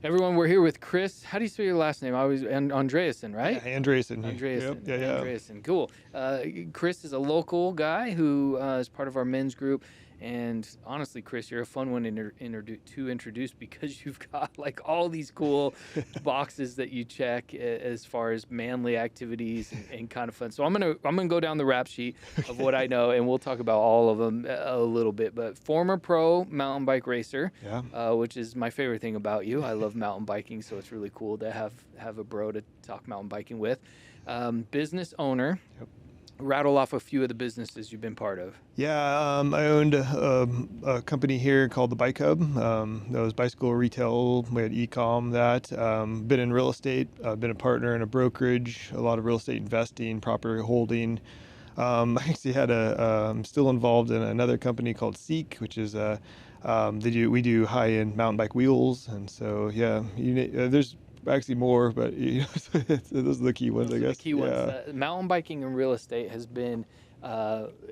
Everyone, we're here with Chris. How do you spell your last name? I always Andreasen, Yeah, right? Andreasen. Yep. Andreasen. Yeah. Yeah. Andreasen. Cool. Chris is a local guy who is part of our men's group. And honestly, Chris, you're a fun one to introduce because you've got like all these cool boxes that you check as far as manly activities and kind of fun. So I'm gonna go down the rap sheet of what I know, and we'll talk about all of them a little bit. But former pro mountain bike racer, Yeah. which is my favorite thing about you. I love mountain biking, so it's really cool to have a bro to talk mountain biking with. Business owner. Yep. Rattle off a few of the businesses you've been part of. Yeah. I owned a company here called the Bike Hub. That was bicycle retail. We had e-com. That been in real estate. Been a partner in a brokerage. A lot of real estate investing, property holding. I actually had I'm still involved in another company called Seek, which is we do high-end mountain bike wheels, and so yeah, there's actually more, but those are the key ones, I Those are the guess. key ones. Yeah. Mountain biking and real estate has been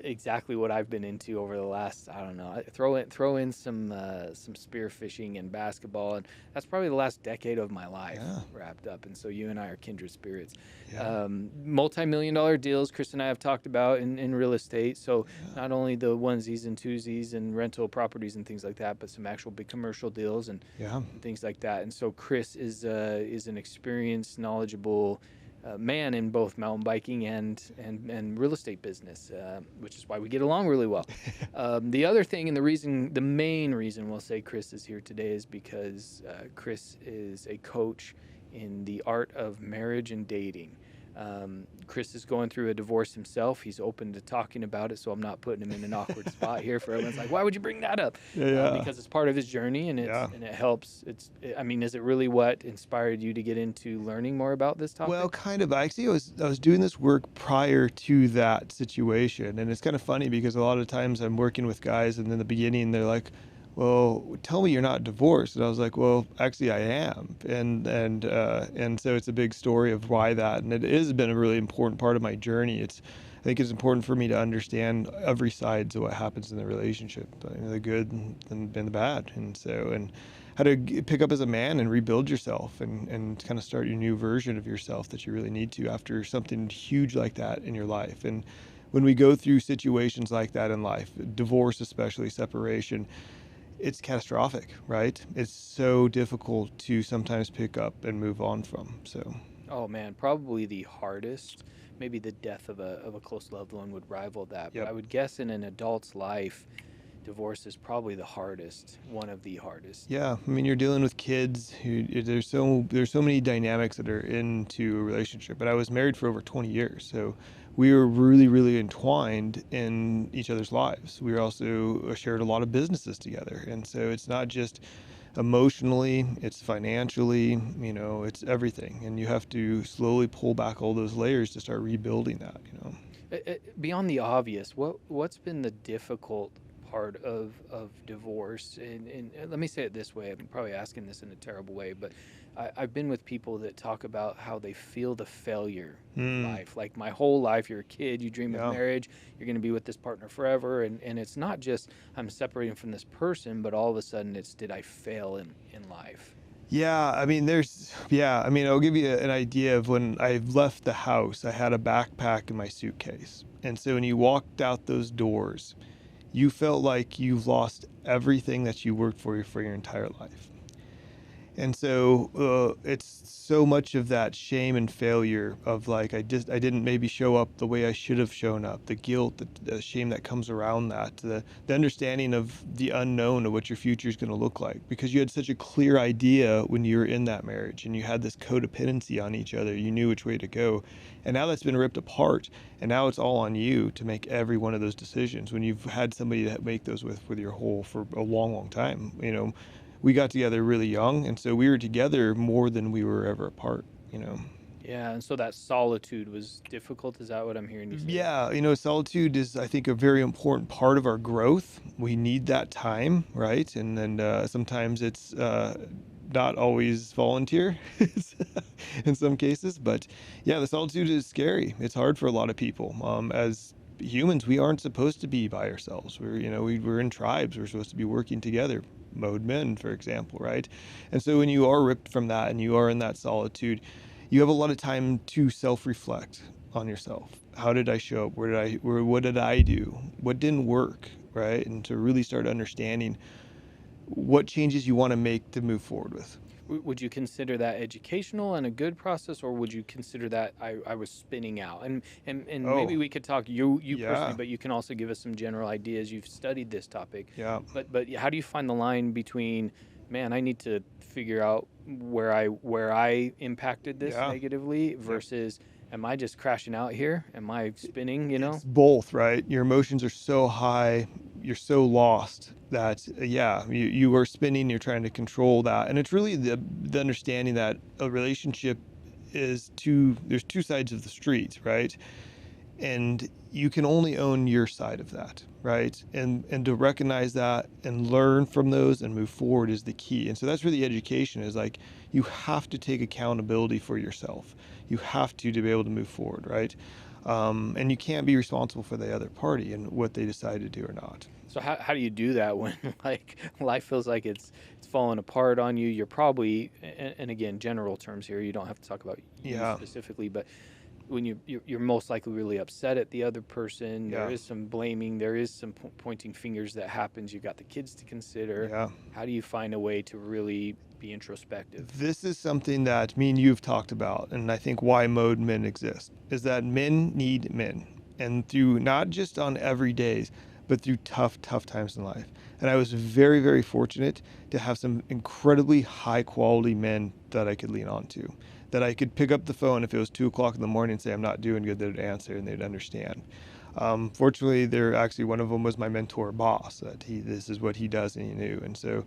exactly what I've been into over the last, I don't know. Throw in some spear fishing and basketball, and that's probably the last decade of my life Yeah. wrapped up. And so you and I are kindred spirits. Yeah. Multi-million-dollar deals Chris and I have talked about in real estate. So Yeah. not only the onesies and twosies and rental properties and things like that, but some actual big commercial deals and Yeah. things like that. And so Chris is an experienced, knowledgeable man in both mountain biking and real estate business, which is why we get along really well. The other thing, and the main reason we'll say Chris is here today is because Chris is a coach in the art of marriage and dating. Chris is going through a divorce himself. He's open to talking about it, so I'm not putting him in an awkward spot here for everyone's like, why would you bring that up? Yeah. Because it's part of his journey and Yeah. it helps. I mean, is it really what inspired you to get into learning more about this topic? Well, kind of. Actually, I was doing this work prior to that situation, and it's kind of funny because a lot of times I'm working with guys, and in the beginning they're like, "Well, tell me you're not divorced," and I was like, "Well, actually, I am," and so it's a big story of why that, and it has been a really important part of my journey. I think it's important for me to understand every sides of what happens in the relationship, the good and the bad, and how to pick up as a man and rebuild yourself and kind of start your new version of yourself that you really need to after something huge like that in your life. And when we go through situations like that in life, divorce especially, separation, it's catastrophic, right? It's so difficult to sometimes pick up and move on from. So Oh man, probably the hardest. Maybe the death of a close loved one would rival that. But yep. I would guess in an adult's life, divorce is probably the hardest, one of the hardest. Yeah, I mean, you're dealing with kids there's so many dynamics that are into a relationship. But I was married for over 20 years, so we were really, really entwined in each other's lives. We were also shared a lot of businesses together, and so it's not just emotionally, it's financially, it's everything, and you have to slowly pull back all those layers to start rebuilding that. Beyond the obvious, what's been the difficult part of divorce? And let me say it this way. I'm probably asking this in a terrible way, but I've been with people that talk about how they feel the failure of Mm, life. Like my whole life, you're a kid, you dream of yeah. marriage, you're going to be with this partner forever, and it's not just I'm separating from this person, but all of a sudden it's did I fail in life? Yeah, I mean, I'll give you an idea of when I left the house, I had a backpack in my suitcase. And so when you walked out those doors, you felt like you've lost everything that you worked for your entire life. And so it's so much of that shame and failure of like I didn't maybe show up the way I should have shown up, the guilt, the shame that comes around that, the understanding of the unknown of what your future is going to look like, because you had such a clear idea when you were in that marriage and you had this codependency on each other. You knew which way to go, and now that's been ripped apart, and now it's all on you to make every one of those decisions when you've had somebody to make those with your whole for a long, long time. We got together really young, and so we were together more than we were ever apart. Yeah, and so that solitude was difficult. Is that what I'm hearing you say? Yeah, solitude is, I think, a very important part of our growth. We need that time, right? And then sometimes it's not always volunteer in some cases, but yeah, the solitude is scary. It's hard for a lot of people. As humans, we aren't supposed to be by ourselves. We're in tribes. We're supposed to be working together. mode men, for example, right? And so when you are ripped from that and you are in that solitude, you have a lot of time to self-reflect on yourself. How did I show up? What did I do? What didn't work, right? And to really start understanding what changes you want to make to move forward with. Would you consider that educational and a good process, or would you consider that I was spinning out? And maybe Oh, we could talk you personally, yeah, but you can also give us some general ideas. You've studied this topic, yeah, but how do you find the line between, man, I need to figure out where I impacted this yeah. negatively Yep. versus am I just crashing out here? Am I spinning? You know? It's both, right? Your emotions are so high, you're so lost that yeah, you are spinning, you're trying to control that. And it's really the understanding that a relationship is there's two sides of the street, right? And you can only own your side of that, right? And to recognize that and learn from those and move forward is the key. And so that's where the education is, like, you have to take accountability for yourself. You have to be able to move forward, right? And you can't be responsible for the other party and what they decide to do or not. So how do you do that when like life feels like it's falling apart on you? You're probably and again general terms here. You don't have to talk about you Yeah, specifically, but when you're most likely really upset at the other person. There yeah, is some blaming. There is some pointing fingers that happens. You got the kids to consider. yeah. How do you find a way to really be introspective? This is something that me and you've talked about, and I think why mode men exist is that men need men, and through not just on every days, but through tough times in life. And I was very, very fortunate to have some incredibly high quality men that I could lean on to, that I could pick up the phone if it was 2 o'clock in the morning and say I'm not doing good. They'd answer and they'd understand. Fortunately, one of them was my mentor boss. That this is what he does, and he knew, and so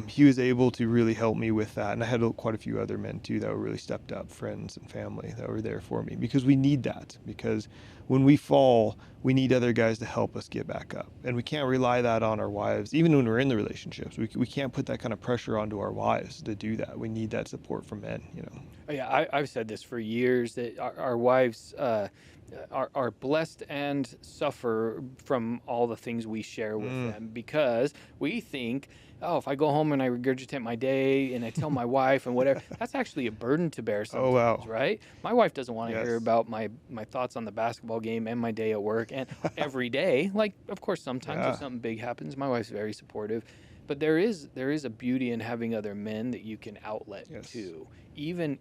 he was able to really help me with that. And I had quite a few other men too that were really stepped up, friends and family that were there for me, because we need that. Because when we fall, we need other guys to help us get back up, and we can't rely that on our wives. Even when we're in the relationships, we can't put that kind of pressure onto our wives to do that. We need that support from men, you know. Oh, yeah, I've said this for years that our wives are blessed and suffer from all the things we share with Mm. them because we think, oh, if I go home and I regurgitate my day and I tell my wife and whatever, that's actually a burden to bear Oh sometimes, wow. right? My wife doesn't want to hear Yes. about my thoughts on the basketball game and my day at work and every day. Like, of course, sometimes if Yeah. something big happens, my wife's very supportive. But there is a beauty in having other men that you can outlet Yes. to, even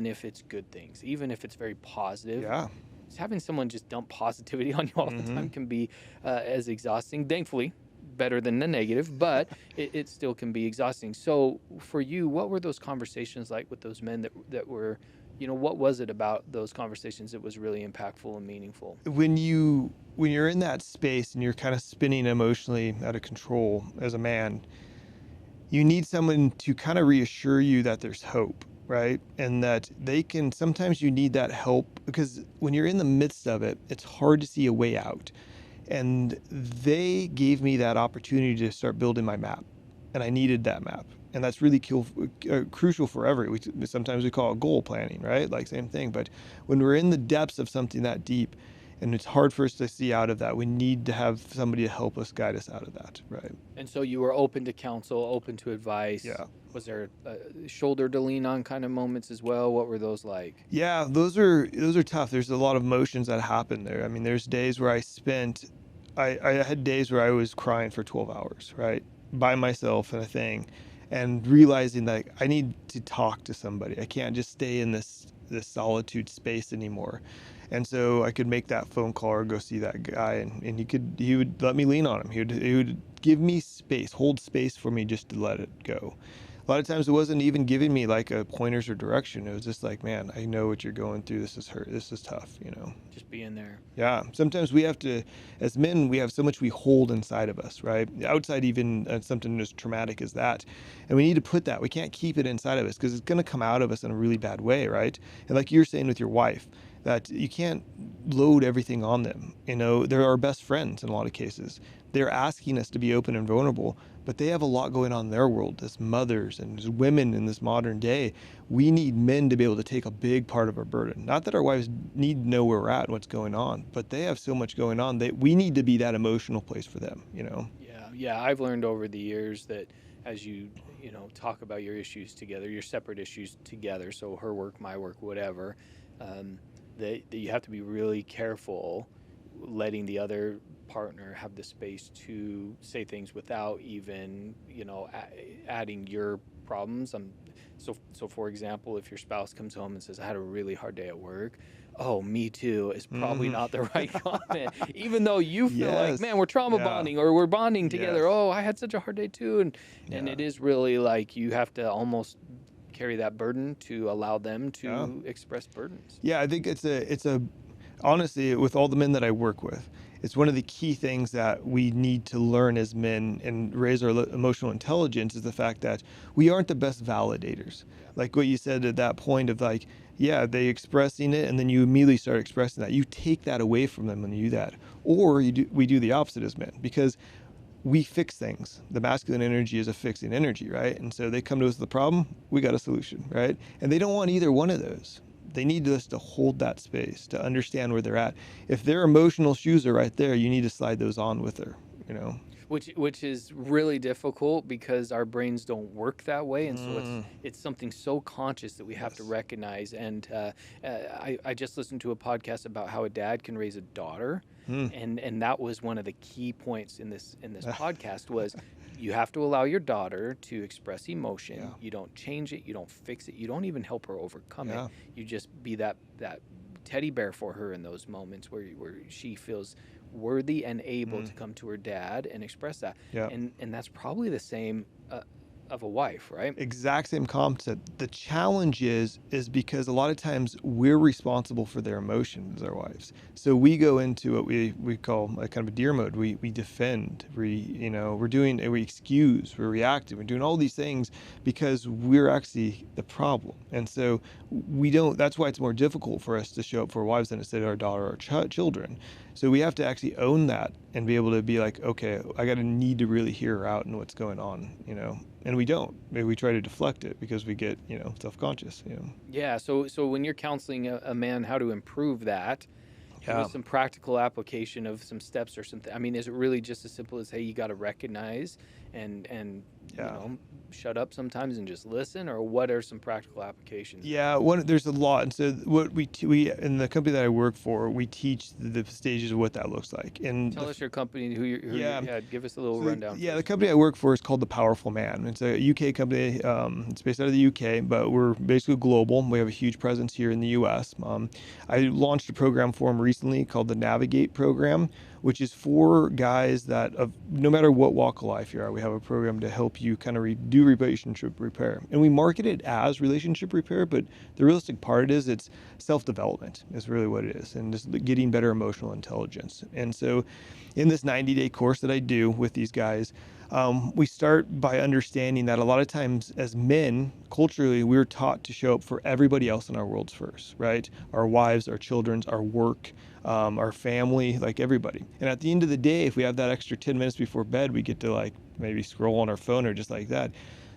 if it's good things, even if it's very positive. Yeah. Just having someone just dump positivity on you all the Mm-hmm. time can be as exhausting. Thankfully, better than the negative, but it still can be exhausting. So for you, what were those conversations like with those men that were, what was it about those conversations that was really impactful and meaningful? When you're in that space and you're kind of spinning emotionally out of control as a man, you need someone to kind of reassure you that there's hope, right? And that they can, sometimes you need that help because when you're in the midst of it, it's hard to see a way out. And they gave me that opportunity to start building my map, and I needed that map. And that's really crucial for sometimes we call it goal planning, right? Like same thing. But when we're in the depths of something that deep, and it's hard for us to see out of that, we need to have somebody to help us guide us out of that, right? And so you were open to counsel, open to advice. Yeah. Was there a shoulder to lean on kind of moments as well? What were those like? Yeah, those are tough. There's a lot of emotions that happen there. I mean, there's days where I had days where I was crying for 12 hours, right? By myself in a thing, and realizing that I need to talk to somebody. I can't just stay in this solitude space anymore. And so I could make that phone call or go see that guy, and he would let me lean on him. He would give me space, hold space for me just to let it go. A lot of times it wasn't even giving me like a pointers or direction. It was just like, man, I know what you're going through. This is hurt. This is tough, you know. Just being there. Yeah. Sometimes we have to, as men, we have so much we hold inside of us, right? Outside even something as traumatic as that. And we need to put that. We can't keep it inside of us because it's going to come out of us in a really bad way, right? And like you're saying with your wife, that you can't load everything on them. You know, they're our best friends in a lot of cases. They're asking us to be open and vulnerable, but they have a lot going on in their world as mothers and as women in this modern day. We need men to be able to take a big part of our burden. Not that our wives need to know where we're at and what's going on, but they have so much going on that we need to be that emotional place for them, you know? Yeah, yeah. I've learned over the years that as you talk about your issues together, your separate issues together. So her work, my work, whatever. Um, that you have to be really careful letting the other partner have the space to say things without even adding your problems. So for example, if your spouse comes home and says, I had a really hard day at work, oh, me too, is probably Hmm. not the right comment, even though you feel like, man, Yes. we're trauma Yeah. bonding or we're bonding together. Yes. Oh, I had such a hard day too. And Yeah. it is really like you have to almost carry that burden to allow them Yeah. to express burdens. Yeah, I think it's a honestly, with all the men that I work with, it's one of the key things that we need to learn as men and raise our emotional intelligence is the fact that we aren't the best validators. Yeah. Like what you said at that point of like, yeah, they expressing it and then you immediately start expressing that. You take that away from them when you do that. Or we do the opposite as men because we fix things. The masculine energy is a fixing energy, right? And so they come to us with a problem, we got a solution, right? And they don't want either one of those. They need us to hold that space, to understand where they're at. If their emotional shoes are right there, you need to slide those on with her, you know? Which is really difficult because our brains don't work that way, and so it's something so conscious that we have to Yes. recognize. And I just listened to a podcast about how a dad can raise a daughter, Mm. and that was one of the key points in this podcast was you have to allow your daughter to express emotion. Yeah. You don't change it, you don't fix it, you don't even help her overcome it. Yeah. You just be that teddy bear for her in those moments where she feels worthy and able to come to her dad and express that. Yeah. And that's probably the same of a wife, right? Exact same concept. The challenge is because a lot of times we're responsible for their emotions, our wives. So we go into what we call a kind of a deer mode. We defend. We excuse. We're reactive. We're doing all these things because we're actually the problem. And so we don't. That's why it's more difficult for us to show up for our wives than to say to our daughter or children. So we have to actually own that and be able to be like, okay, I got to need to really hear her out and what's going on, and we don't. Maybe we try to deflect it because we get, self-conscious, Yeah. So when you're counseling a man how to improve that, give Yeah. us some practical application of some steps or something. I mean, is it really just as simple as, hey, you got to recognize and Yeah. shut up sometimes and just listen, or what are some practical applications? Yeah, there's a lot, and so what we in the company that I work for, we teach the stages of what that looks like. And Tell us your company, Yeah. give us a little So rundown. yeah, the First. company I work for is called The Powerful Man. It's a UK company. It's based out of the UK, but we're basically global. We have a huge presence here in the US. I launched a program for them recently called the Navigate program, which is for guys that, no matter what walk of life you are, we have a program to help you kind of do relationship repair. And we market it as relationship repair, but the realistic part is it's self-development is really what it is, and just getting better emotional intelligence. And so in this 90-day course that I do with these guys, we start by understanding that a lot of times as men, culturally, we're taught to show up for everybody else in our worlds first, right? Our wives, our children, our work, our family, like everybody. And at the end of the day, if we have that extra 10 minutes before bed, we get to like maybe scroll on our phone or just like that.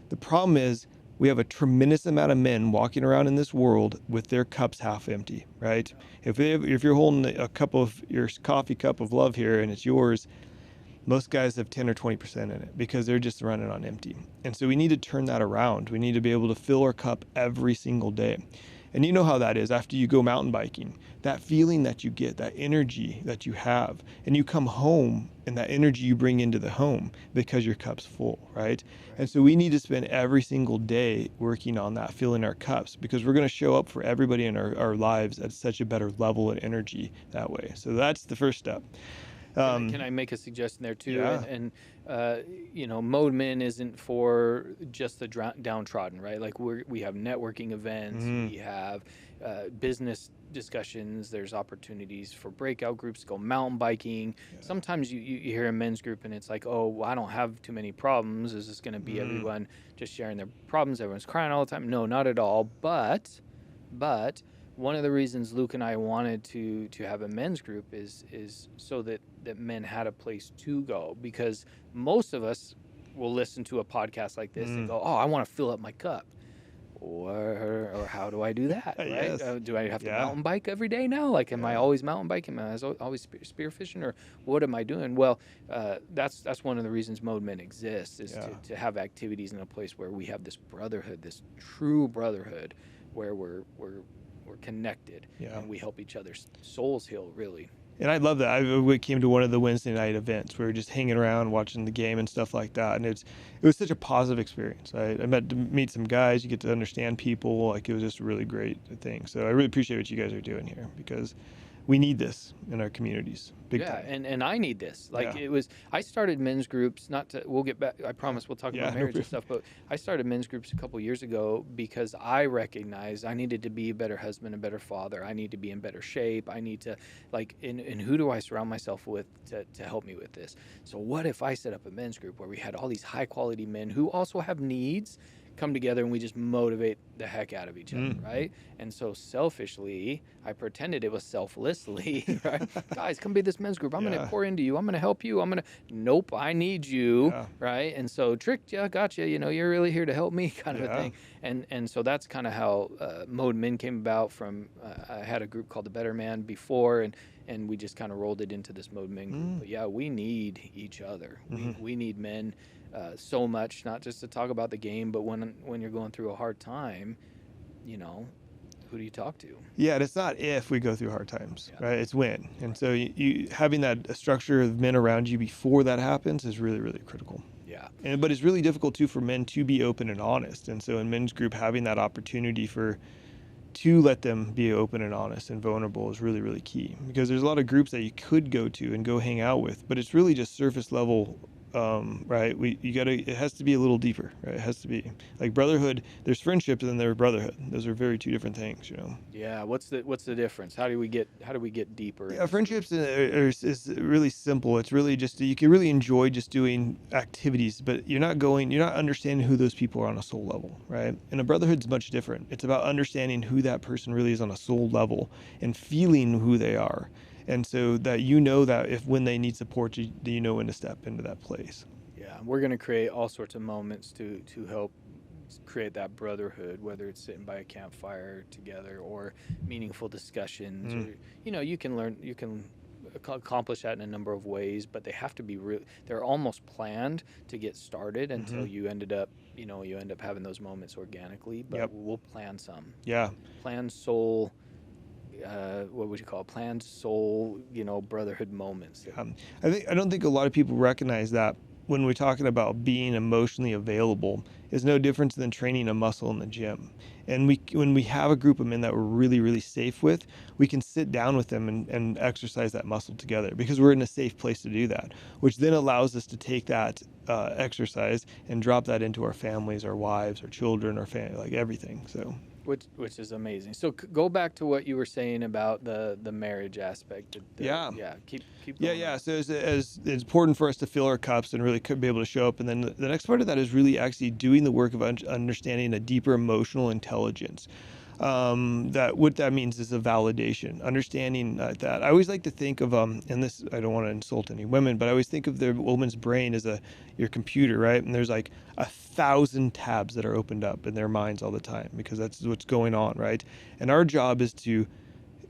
The problem is we have a tremendous amount of men walking around in this world with their cups half empty, right? If you're holding a cup of your coffee cup of love here and it's yours, most guys have 10 or 20% in it because they're just running on empty. And so we need to turn that around. We need to be able to fill our cup every single day. And you know how that is after you go mountain biking, that feeling that you get, that energy that you have, and you come home and that energy you bring into the home because your cup's full, right? And so we need to spend every single day working on that, filling our cups, because we're going to show up for everybody in our lives at such a better level and energy that way. So that's the first step. Can I make a suggestion there too? Yeah. Mode Men isn't for just the downtrodden, right? Like we have networking events, we have business discussions. There's opportunities for breakout groups, go mountain biking. Yeah. Sometimes you hear a men's group and it's like, oh, well, I don't have too many problems. Is this going to be everyone just sharing their problems? Everyone's crying all the time? No, not at all. But one of the reasons Luke and I wanted to have a men's group is so that men had a place to go, because most of us will listen to a podcast like this and go, oh, I want to fill up my cup. or how do I do that, right? Yes. Do I have to Yeah. mountain bike every day now? Like, am I Yeah. always mountain biking? Am I always spearfishing, or what am I doing? Well, that's one of the reasons Mode Men exists, is Yeah. to have activities in a place where we have this brotherhood, this true brotherhood, where we're connected Yeah. and we help each other's souls heal, really. And I love that. We came to one of the Wednesday night events. We were just hanging around, watching the game and stuff like that. And it was such a positive experience. I met to meet some guys. You get to understand people. Like, it was just a really great thing. So I really appreciate what you guys are doing here, because we need this in our communities, big Yeah, time. and I need this. Like, Yeah. I started men's groups, not to, we'll get back, I promise we'll talk Yeah. about No. marriage and stuff, but I started men's groups a couple years ago because I recognized I needed to be a better husband, a better father. I need to be in better shape. I need to, like, and who do I surround myself with to help me with this? So what if I set up a men's group where we had all these high quality men who also have needs come together and we just motivate the heck out of each other, right? And so selfishly, I pretended it was selflessly, right? Guys, come be this men's group. I'm going to Yeah. pour into you. I'm going to help you. Nope, I need you, Yeah. right? And so tricked you, gotcha. You're really here to help me, kind of a Yeah. thing. And so that's kind of how Mode Men came about. From I had a group called the Better Man before, and we just kind of rolled it into this Mode Men group. But yeah, we need each other. We need men so much, not just to talk about the game, but when you're going through a hard time, who do you talk to? Yeah, and it's not if we go through hard times, Yeah. right? It's when. And so you having that structure of men around you before that happens is really, really critical. Yeah. But it's really difficult too for men to be open and honest. And so in men's group, having that opportunity to let them be open and honest and vulnerable is really, really key, because there's a lot of groups that you could go to and go hang out with, but it's really just surface level. Right? It has to be a little deeper, right? It has to be like brotherhood. There's friendship and then there's brotherhood. Those are very two different things, Yeah. What's the difference? How do we get deeper? Yeah, friendships is really simple. It's really just, you can really enjoy just doing activities, but you're not understanding who those people are on a soul level, right? And a brotherhood's much different. It's about understanding who that person really is on a soul level and feeling who they are. And so that that if when they need support, you know when to step into that place. Yeah, we're going to create all sorts of moments to help create that brotherhood, whether it's sitting by a campfire together or meaningful discussions, or you can accomplish that in a number of ways, but they have to be they're almost planned to get started until you end up having those moments organically. But we'll plan some. Yeah. Plan soul. What would you call it? Planned soul, brotherhood moments. I don't think a lot of people recognize that when we're talking about being emotionally available is no different than training a muscle in the gym. And when we have a group of men that we're really, really safe with, we can sit down with them and exercise that muscle together, because we're in a safe place to do that, which then allows us to take that exercise and drop that into our families, our wives, our children, our family, like everything. So. Which is amazing. So go back to what you were saying about the marriage aspect. Yeah. Keep going. Yeah. So it's important for us to fill our cups and really be able to show up. And then the next part of that is really actually doing the work of understanding a deeper emotional intelligence. That what that means is a validation, understanding that. I always like to think of and this, I don't want to insult any women, but I always think of the woman's brain as your computer, right? And there's like 1,000 tabs that are opened up in their minds all the time, because that's what's going on, right? And our job is to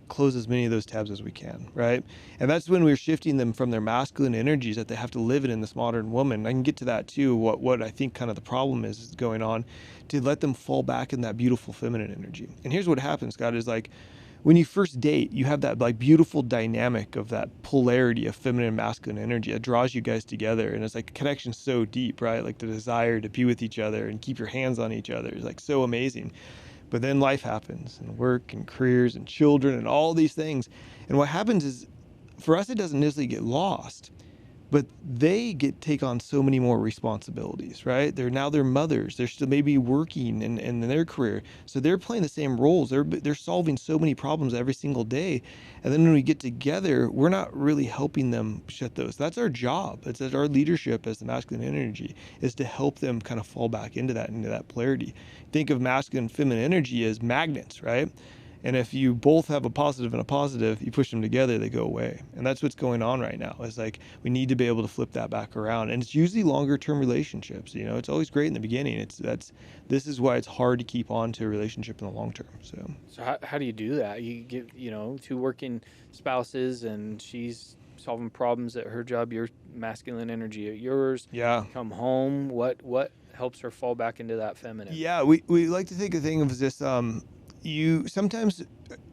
close as many of those tabs as we can, right? And that's when we're shifting them from their masculine energies that they have to live in this modern woman. I can get to that too, what I think kind of the problem is going on, to let them fall back in that beautiful feminine energy. And here's what happens, Scott, is like when you first date, you have that like beautiful dynamic of that polarity of feminine and masculine energy that draws you guys together. And it's like a connection so deep, right? Like the desire to be with each other and keep your hands on each other is like so amazing. But then life happens, and work and careers and children and all these things. And what happens is, for us, it doesn't necessarily get lost, but they take on so many more responsibilities, right? They're mothers. They're still maybe working in their career. So they're playing the same roles. They're solving so many problems every single day. And then when we get together, we're not really helping them shut those. That's our job. It's our leadership as the masculine energy, is to help them kind of fall back into that polarity. Think of masculine and feminine energy as magnets, right? And if you both have a positive and a positive, you push them together, they go away. And that's what's going on right now. It's like we need to be able to flip that back around. And it's usually longer term relationships. You know, it's always great in the beginning. This is why it's hard to keep on to a relationship in the long term. So how do you do that? You get, two working spouses, and she's solving problems at her job, your masculine energy at yours. Yeah. Come home. What helps her fall back into that feminine? Yeah, we like to take a thing of this. You sometimes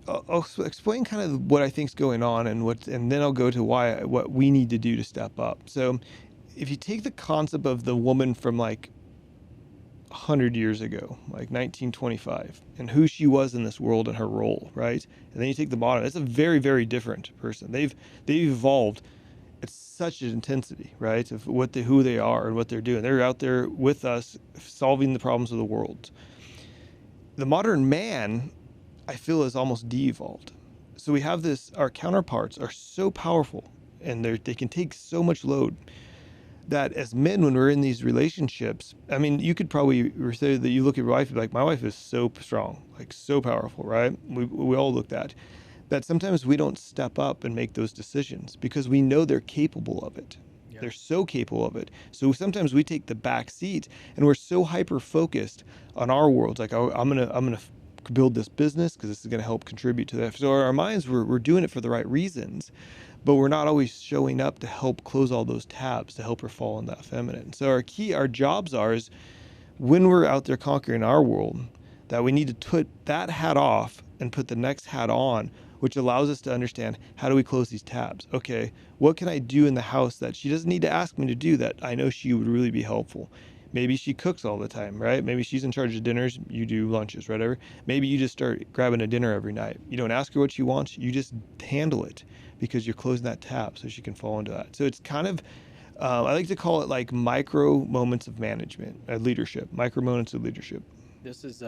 I'll explain kind of what I think's going on and then I'll go to what we need to do to step up. So, if you take the concept of the woman from like 100 years ago, like 1925, and who she was in this world and her role, right? And then you take the modern, it's a very, very different person. They've evolved at such an intensity, right? Of who they are and what they're doing. They're out there with us solving the problems of the world. The modern man, I feel, is almost de-evolved. So we have our counterparts are so powerful and they can take so much load that as men, when we're in these relationships, I mean, you could probably say that you look at your wife and be like, my wife is so strong, like so powerful, right? We all look at that. Sometimes we don't step up and make those decisions because we know they're capable of it. Yeah. They're so capable of it. So sometimes we take the back seat and we're so hyper focused on our worlds. Like, oh, I'm gonna build this business because this is gonna help contribute to that. So our minds, we're doing it for the right reasons, but we're not always showing up to help close all those tabs to help her fall in that feminine. So our jobs is when we're out there conquering our world, that we need to put that hat off and put the next hat on, which allows us to understand, how do we close these tabs? Okay, what can I do in the house that she doesn't need to ask me to do that I know she would really be helpful? Maybe she cooks all the time, right? Maybe she's in charge of dinners, you do lunches, whatever. Maybe you just start grabbing a dinner every night. You don't ask her what she wants, you just handle it because you're closing that tab so she can fall into that. So it's kind of, I like to call it like micro moments of management, leadership, micro moments of leadership. This is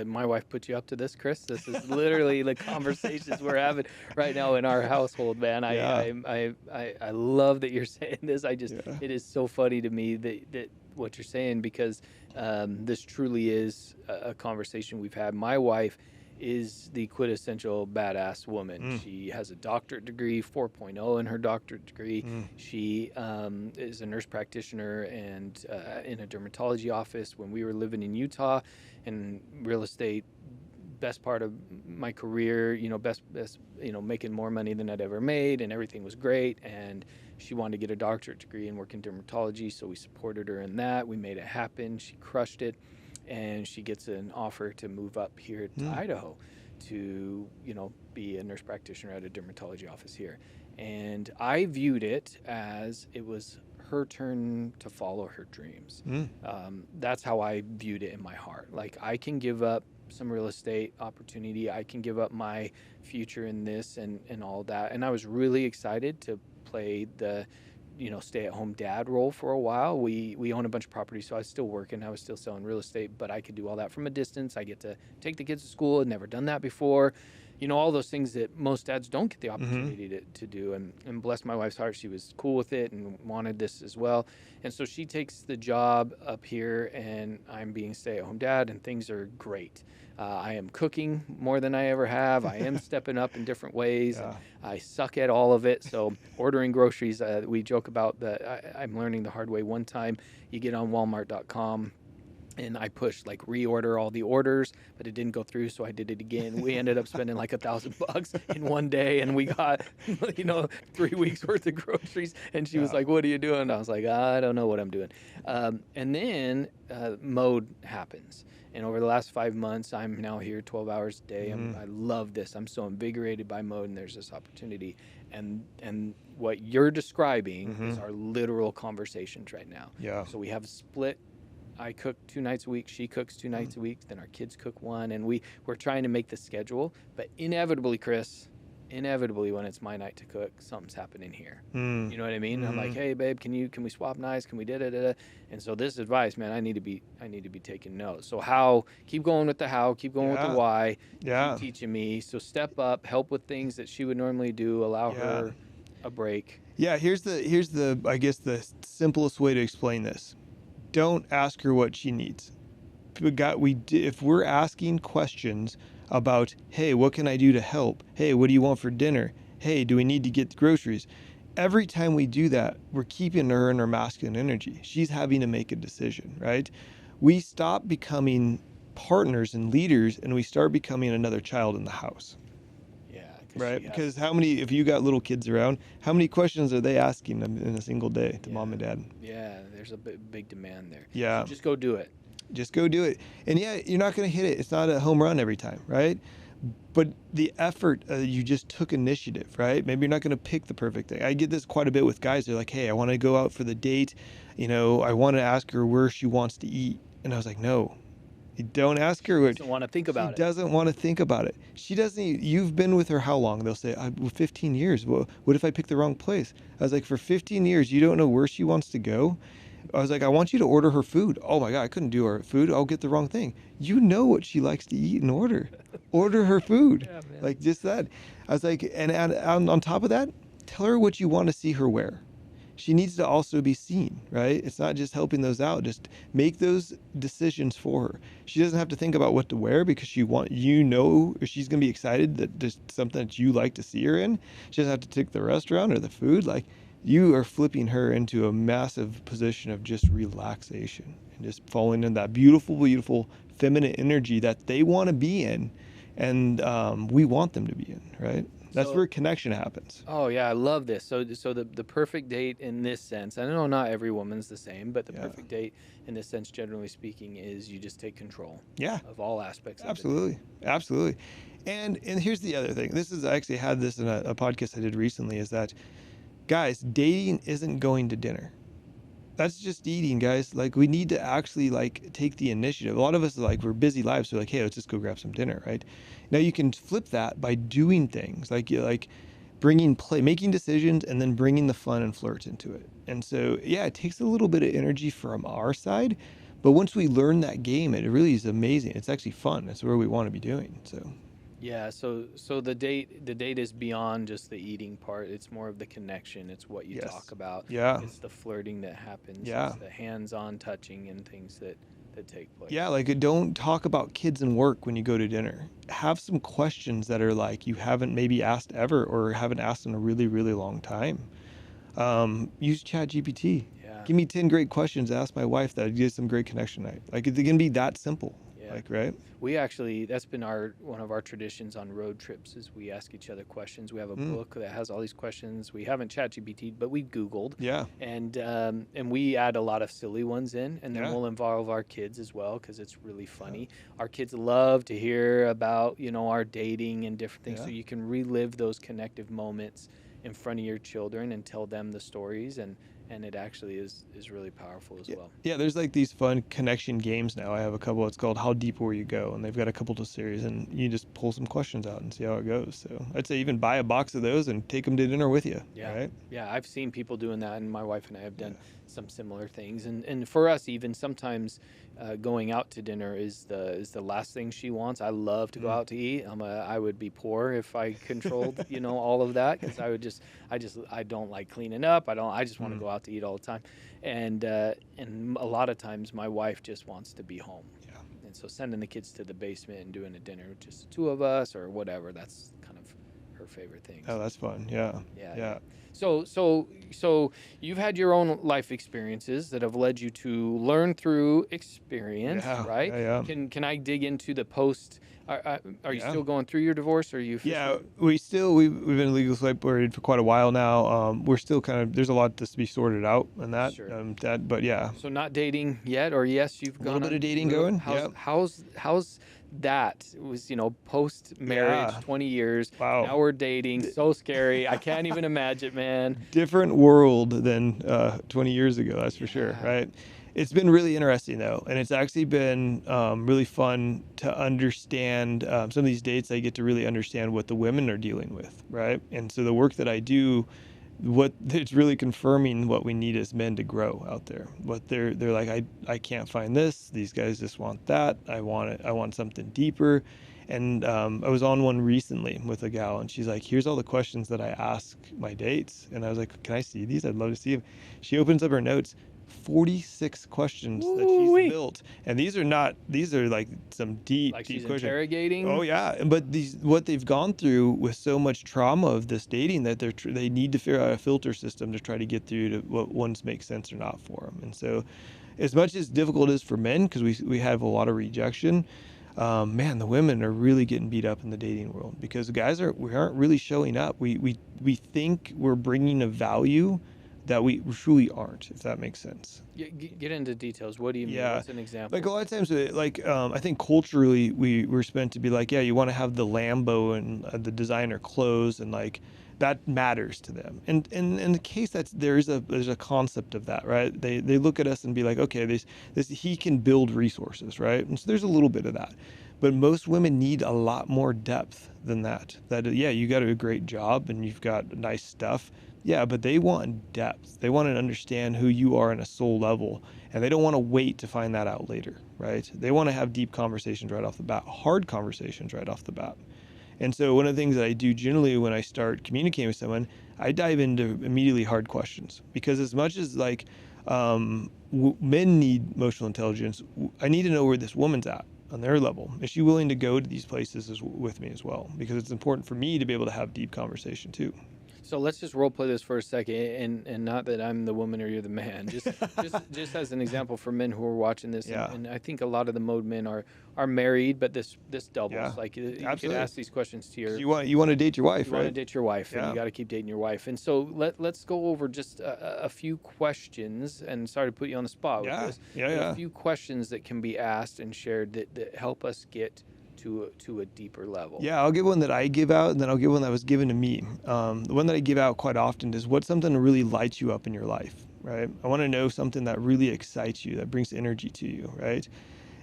my wife put you up to this, Chris. This is literally the conversations we're having right now in our household, man. I love that you're saying this. It is so funny to me that what you're saying, because this truly is a conversation we've had. My wife is the quintessential badass woman. She has a doctorate degree, 4.0 in her doctorate degree. She is a nurse practitioner and in a dermatology office. When we were living in Utah, in real estate, best part of my career, best, making more money than I'd ever made, and everything was great. And she wanted to get a doctorate degree and work in dermatology, so we supported her in that. We made it happen. She crushed it. And she gets an offer to move up here to Idaho to, be a nurse practitioner at a dermatology office here. And I viewed it as it was her turn to follow her dreams. That's how I viewed it in my heart. Like, I can give up some real estate opportunity. I can give up my future in this and all that. And I was really excited to play the stay-at-home dad role for a while. We own a bunch of properties, so I was still working. I was still selling real estate, but I could do all that from a distance. I get to take the kids to school. I'd never done that before. All those things that most dads don't get the opportunity to do. And bless my wife's heart, she was cool with it and wanted this as well. And so she takes the job up here, and I'm being stay-at-home dad, and things are great. I am cooking more than I ever have. I am stepping up in different ways. Yeah. I suck at all of it. So ordering groceries, we joke about that. I'm learning the hard way. One time you get on Walmart.com, and I pushed like reorder all the orders, but it didn't go through, so I did it again. We ended up spending like $1,000 in one day, and we got 3 weeks worth of groceries. And she was like, "What are you doing?" I was like, "I don't know what I'm doing." And then mode happens. And over the last 5 months, I'm now here 12 hours a day. I love this. I'm so invigorated by mode, and there's this opportunity. And what you're describing is our literal conversations right now. Yeah. So we have a split. I cook 2 nights a week. She cooks 2 nights a week. Then our kids cook 1. And we're trying to make the schedule. But inevitably, Chris, when it's my night to cook, something's happening here. You know what I mean? I'm like, "Hey babe, can we swap knives? Can we da-da-da-da?" And so this advice, man, I need to be taking notes. So keep going with the how, keep going with the why. Keep teaching me. So step up, help with things that she would normally do, allow her a break. Yeah, here's I guess the simplest way to explain this. Don't ask her what she needs. if we're asking questions about, hey, what can I do to help? Hey, what do you want for dinner? Hey, do we need to get groceries? Every time we do that, we're keeping her in her masculine energy. She's having to make a decision, right? We stop becoming partners and leaders, and we start becoming another child in the house. Yeah, because Right, she has. because how many, if you got little kids around, how many questions are they asking them in a single day to Yeah, mom and dad? yeah. There's a big demand there. So Yeah, just go do it. just go do it. And yeah, you're not going to hit it. It's not a home run every time, right? But the effort, you just took initiative, right? Maybe you're not going to pick the perfect thing. I get this quite a bit with guys. They're like, hey, I want to go out for the date. I want to ask her where she wants to eat. And I was like, no, you don't ask her. Doesn't want to think She about it. doesn't want to think about it. She doesn't. You've been with her how long? They'll say, 15 years. Well, what if I pick the wrong place? I was like, for 15 years, you don't know where she wants to go? I was like, I want you to order her food. Oh my God, I couldn't do her food. I'll get the wrong thing. You know what she likes to eat and order. Order her food. Yeah, man. Like just that. I was like, and on top of that, tell her what you want to see her wear. She needs to also be seen, right? It's not just helping those out. Just make those decisions for her. She doesn't have to think about what to wear because she's gonna be excited that just something that you like to see her in. She doesn't have to take the restaurant or the food. Like you are flipping her into a massive position of just relaxation and just falling in that beautiful, beautiful feminine energy that they want to be in, and we want them to be in, right? That's So- where connection happens. Oh yeah, I love this. So the perfect date in this sense, I know not every woman's the same, but the Yeah. perfect date in this sense, generally speaking, is you just take control Yeah. of all aspects of it. Absolutely, absolutely. And here's the other thing. I actually had this in a podcast I did recently. Is that, guys, dating isn't going to dinner. That's just eating, guys. Like we need to actually like take the initiative. A lot of us are like we're busy lives, so like, hey, let's just go grab some dinner, right? Now you can flip that by doing things like making decisions, and then bringing the fun and flirt into it. And so yeah, it takes a little bit of energy from our side, but once we learn that game, it really is amazing. It's actually fun. It's where we want to be doing. So Yeah, so the date is beyond just the eating part. It's more of the connection. It's what you Yes. talk about. Yeah. It's the flirting that happens. Yeah. It's the hands-on touching and things that take place. Yeah, like don't talk about kids and work when you go to dinner. Have some questions that are like you haven't maybe asked ever or haven't asked in a really, really long time. Use ChatGPT. Yeah. Give me 10 great questions to ask my wife that get some great connection night. Like it can be that simple. Yeah. Like, right? That's been one of our traditions on road trips is we ask each other questions. We have a book that has all these questions. We haven't ChatGPT'd, but we Googled. Yeah. And we add a lot of silly ones in, and then Yeah. we'll involve our kids as well because it's really funny. Our kids love to hear about our dating and different things, so Yeah. you can relive those connective moments in front of your children and tell them the stories, and it actually is really powerful as well. Yeah, there's like these fun connection games now. I have a couple. It's called How Deep Will You Go? And they've got a couple of series, and you just pull some questions out and see how it goes. So I'd say even buy a box of those and take them to dinner with you. Yeah. Right? Yeah, I've seen people doing that, and my wife and I have done some similar things. And for us, even sometimes going out to dinner is the last thing she wants. I love to go out to eat. I would be poor if I controlled all of that, because I don't like cleaning up. I just want to go out to eat all the time, and a lot of times my wife just wants to be home. Yeah. And so sending the kids to the basement and doing a dinner, just the two of us or whatever, that's kind of her favorite thing. Oh, that's fun. Yeah. Yeah. Yeah. So you've had your own life experiences that have led you to learn through experience, Yeah, right? yeah, yeah. Can I dig into the post? Are you Yeah. still going through your divorce? Or are you? Yeah, we've been legally separated for quite a while now. We're still there's a lot to be sorted out on that. Sure. But yeah, So not dating yet, or yes, you've gone little bit on- of dating going, How's yeah. how's that? It was post marriage, Yeah. 20 years. Wow. Now we're dating. So scary. I can't even imagine, man. different world than 20 years ago, that's for sure, Yeah. right? It's been really interesting though, and it's actually been really fun to understand some of these dates. I get to really understand what the women are dealing with, right? And so the work that I do, it's really confirming what we need as men to grow out there. What they're like, I can't find this. These guys just want that. I want it. I want something deeper. And I was on one recently with a gal, and she's like, here's all the questions that I ask my dates. And I was like, can I see these? I'd love to see them. She opens up her notes. 46 questions that she's Woo-wee. built, and these are like some deep Like deep she's questions. interrogating. Oh yeah, but these what they've gone through with so much trauma of this dating that they need to figure out a filter system to try to get through to what ones make sense or not for them. And so, as much as difficult it is for men because we have a lot of rejection, man, the women are really getting beat up in the dating world because the guys aren't really showing up. We think we're bringing a value that we truly aren't, if that makes sense. Get into details. What do you mean? Yeah, What's an example? like a lot of times, I think culturally we're meant to be like, yeah, you want to have the Lambo and the designer clothes, and like that matters to them. And in the case that's there's a concept of that, right? They look at us and be like, okay, this he can build resources, right? And so there's a little bit of that. But most women need a lot more depth than that. Yeah, you got a great job and you've got nice stuff. Yeah, but they want depth. They want to understand who you are on a soul level, and they don't want to wait to find that out later, right? They want to have deep conversations right off the bat, hard conversations right off the bat. And so one of the things that I do generally when I start communicating with someone, I dive into immediately hard questions because as much as like men need emotional intelligence, I need to know where this woman's at on their level. Is she willing to go to these places with me as well? Because it's important for me to be able to have deep conversation too. So let's just role play this for a second, and not that I'm the woman or you're the man. Just as an example for men who are watching this, Yeah. and I think a lot of the mode men are married, but this doubles. Yeah, Like you could absolutely. ask these questions to your. You want to date your wife, You want to right? date your wife, and Yeah. you got to keep dating your wife. And so let's go over just a few questions. And sorry to put you on the spot with Yeah. this. Yeah. But Yeah. a few questions that can be asked and shared that help us get to a deeper level. Yeah, I'll give one that I give out, and then I'll give one that was given to me. The one that I give out quite often is what's something that really lights you up in your life, right? I want to know something that really excites you, that brings energy to you, right?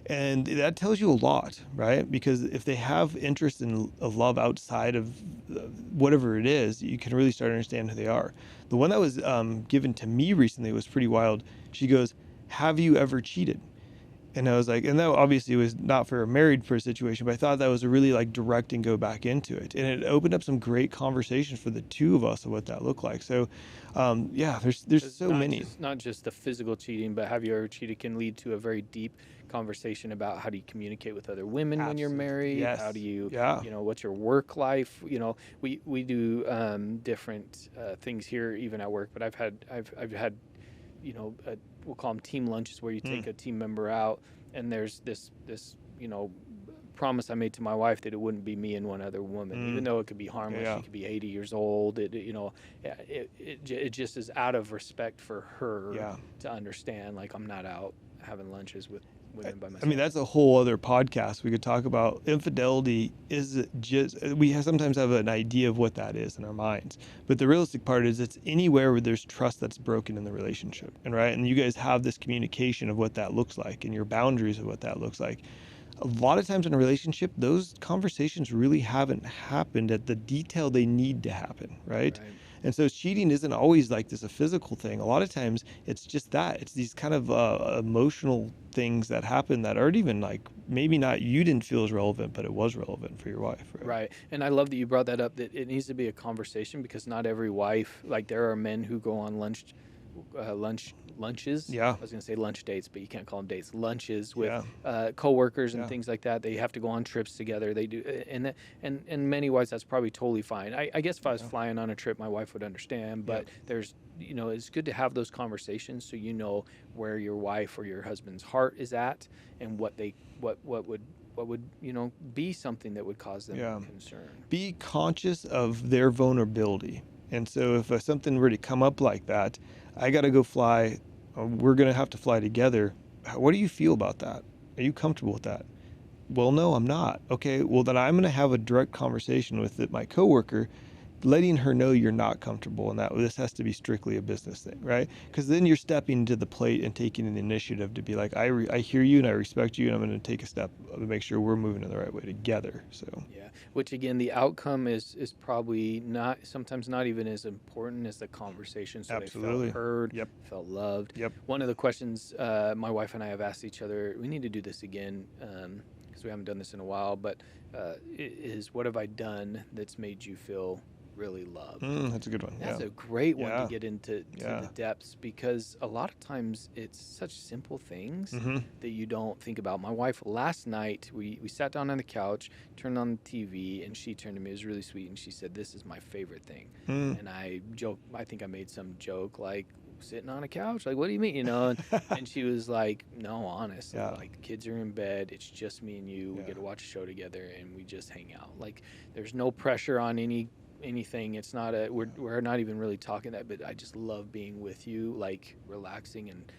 And that tells you a lot, right? Because if they have interest in a love outside of whatever it is, you can really start to understand who they are. The one that was given to me recently was pretty wild. She goes, "Have you ever cheated?" And I was like, and that obviously was not for a married for a situation, but I thought that was a really like direct and go back into it. And it opened up some great conversations for the two of us of what that looked like. So, yeah, there's It's so many. not just the physical cheating, but have you ever cheated can lead to a very deep conversation about how do you communicate with other women when you're Absolutely. married? Yes. How do you, Yeah. what's your work life? We do different things here, even at work. But I've had, we'll call them team lunches where you take a team member out, and there's this promise I made to my wife that it wouldn't be me and one other woman, even though it could be harmless. Yeah. She could be 80 years old. It just is out of respect for her Yeah. to understand. Like I'm not out having lunches with women by myself. I mean, that's a whole other podcast. We could talk about infidelity. Is just sometimes have an idea of what that is in our minds, but the realistic part is it's anywhere where there's trust that's broken in the relationship, and right. And you guys have this communication of what that looks like, and your boundaries of what that looks like. A lot of times in a relationship, those conversations really haven't happened at the detail they need to happen, right? And so cheating isn't always like this a physical thing. A lot of times it's just that. It's these kind of emotional things that happen that aren't even like maybe not you didn't feel as relevant, but it was relevant for your wife. Right. And I love that you brought that up, that it needs to be a conversation because not every wife, like there are men who go on lunches. Yeah. I was going to say lunch dates, but you can't call them dates. Lunches with Yeah. coworkers and Yeah. things like that. They have to go on trips together. They do, and many wives that's probably totally fine. I guess if I was flying on a trip, my wife would understand. But there's, it's good to have those conversations so you know where your wife or your husband's heart is at and what would be something that would cause them concern. Be conscious of their vulnerability. And so if something were to come up like that, I got to go fly. We're going to have to fly together. What do you feel about that? Are you comfortable with that? Well, no, I'm not. Okay, well, then I'm going to have a direct conversation with my coworker, letting her know you're not comfortable and that this has to be strictly a business thing, right? Because then you're stepping to the plate and taking an initiative to be like, I hear you and I respect you and I'm going to take a step to make sure we're moving in the right way together. So yeah, which again, the outcome is probably sometimes not even as important as the conversation. So absolutely. They felt heard, Yep. felt loved. Yep. One of the questions my wife and I have asked each other, we need to do this again because we haven't done this in a while, but is what have I done that's made you feel really love. That's a good one. That's Yeah. a great one to Yeah. get into Yeah. the depths, because a lot of times it's such simple things Mm-hmm. that you don't think about. My wife, last night, we sat down on the couch, turned on the TV, and she turned to me. It was really sweet, and she said, "This is my favorite thing." Mm. And I joked, I think I made some joke like, "Sitting on a couch? Like, what do you mean?" And she was like, "No, honestly, Yeah. like the kids are in bed. It's just me and you. We Yeah. get to watch a show together, and we just hang out. Like, there's no pressure on anything. It's not a we're not even really talking that, but I just love being with you, like relaxing. And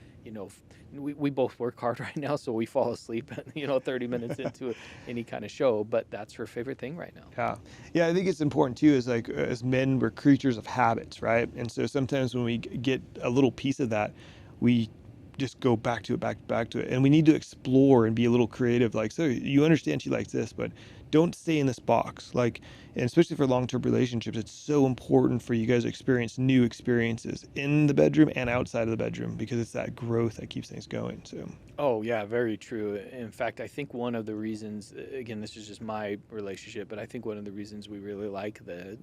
we both work hard right now, so we fall asleep 30 minutes into any kind of show, but that's her favorite thing right now. Yeah. Yeah, I think it's important too, is like as men, we're creatures of habits, right? And so sometimes when we get a little piece of that, we just go back to it, back to it. And we need to explore and be a little creative. Like, so you understand she likes this, but don't stay in this box. Like, and especially for long-term relationships, it's so important for you guys to experience new experiences in the bedroom and outside of the bedroom, because it's that growth that keeps things going. So, Oh yeah, very true. In fact, I think one of the reasons, again, this is just my relationship, but I think one of the reasons we really like the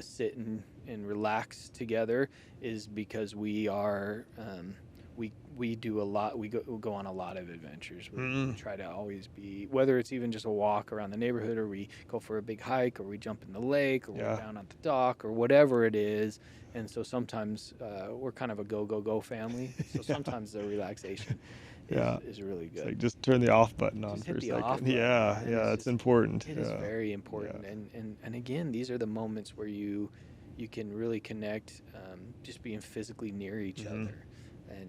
sit and relax together is because we do a lot. We go on a lot of adventures. We try to always be, whether it's even just a walk around the neighborhood, or we go for a big hike, or we jump in the lake, or we're yeah. down at the dock, or whatever it is. And so sometimes we're kind of a go family. So Yeah. sometimes the relaxation Yeah. is really It's good. like just turn the off button on Just for hit a the off second. button, Yeah, man. yeah, it's important. It is Yeah, very yeah, important. And again, these are the moments where you can really connect, just being physically near each hmm other,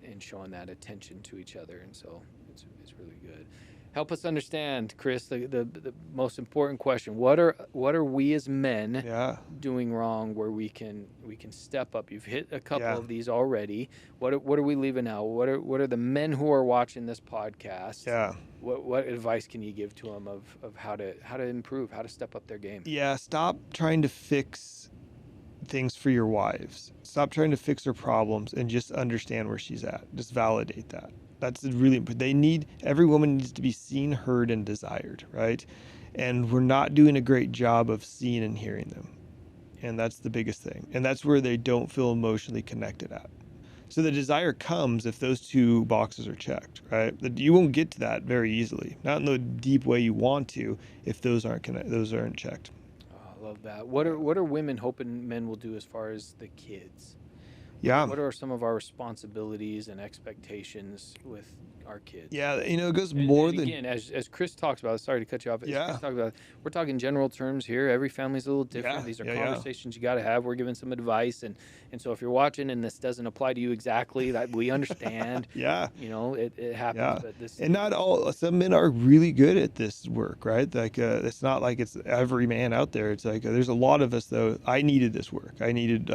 and showing that attention to each other. And so it's really good. Help us understand, Chris, the most important question. What are we as men yeah, doing wrong, where we can step up? You've hit a couple yeah, of these already. What are we leaving out? What are the men who are watching this podcast? yeah, What advice can you give to them of how to improve, how to step up their game? yeah. Stop trying to fix things for your wives. Stop trying to fix her problems and just understand where she's at. Just validate that. That's really important. Every woman needs to be seen, heard, and desired, right? And we're not doing a great job of seeing and hearing them. And that's the biggest thing. And that's where they don't feel emotionally connected at. So the desire comes if those two boxes are checked, right? You won't get to that very easily, not in the deep way you want to, if those aren't checked. Oh, I love that. What Yeah. are women hoping men will do as far as the kids? Yeah. What are some of our responsibilities and expectations with our kids? Yeah, it goes And, more and than again, as Chris talks about, sorry to cut you off. As yeah, Chris talks about, we're talking general terms here. Every family's a little different. yeah, These are yeah, conversations you got to have. We're giving some advice, and so if you're watching and this doesn't apply to you exactly, that we understand. yeah, It happens, yeah. but this. And not all some men are really good at this work, right? Like it's not like it's every man out there. It's like there's a lot of us though. I needed this work. I needed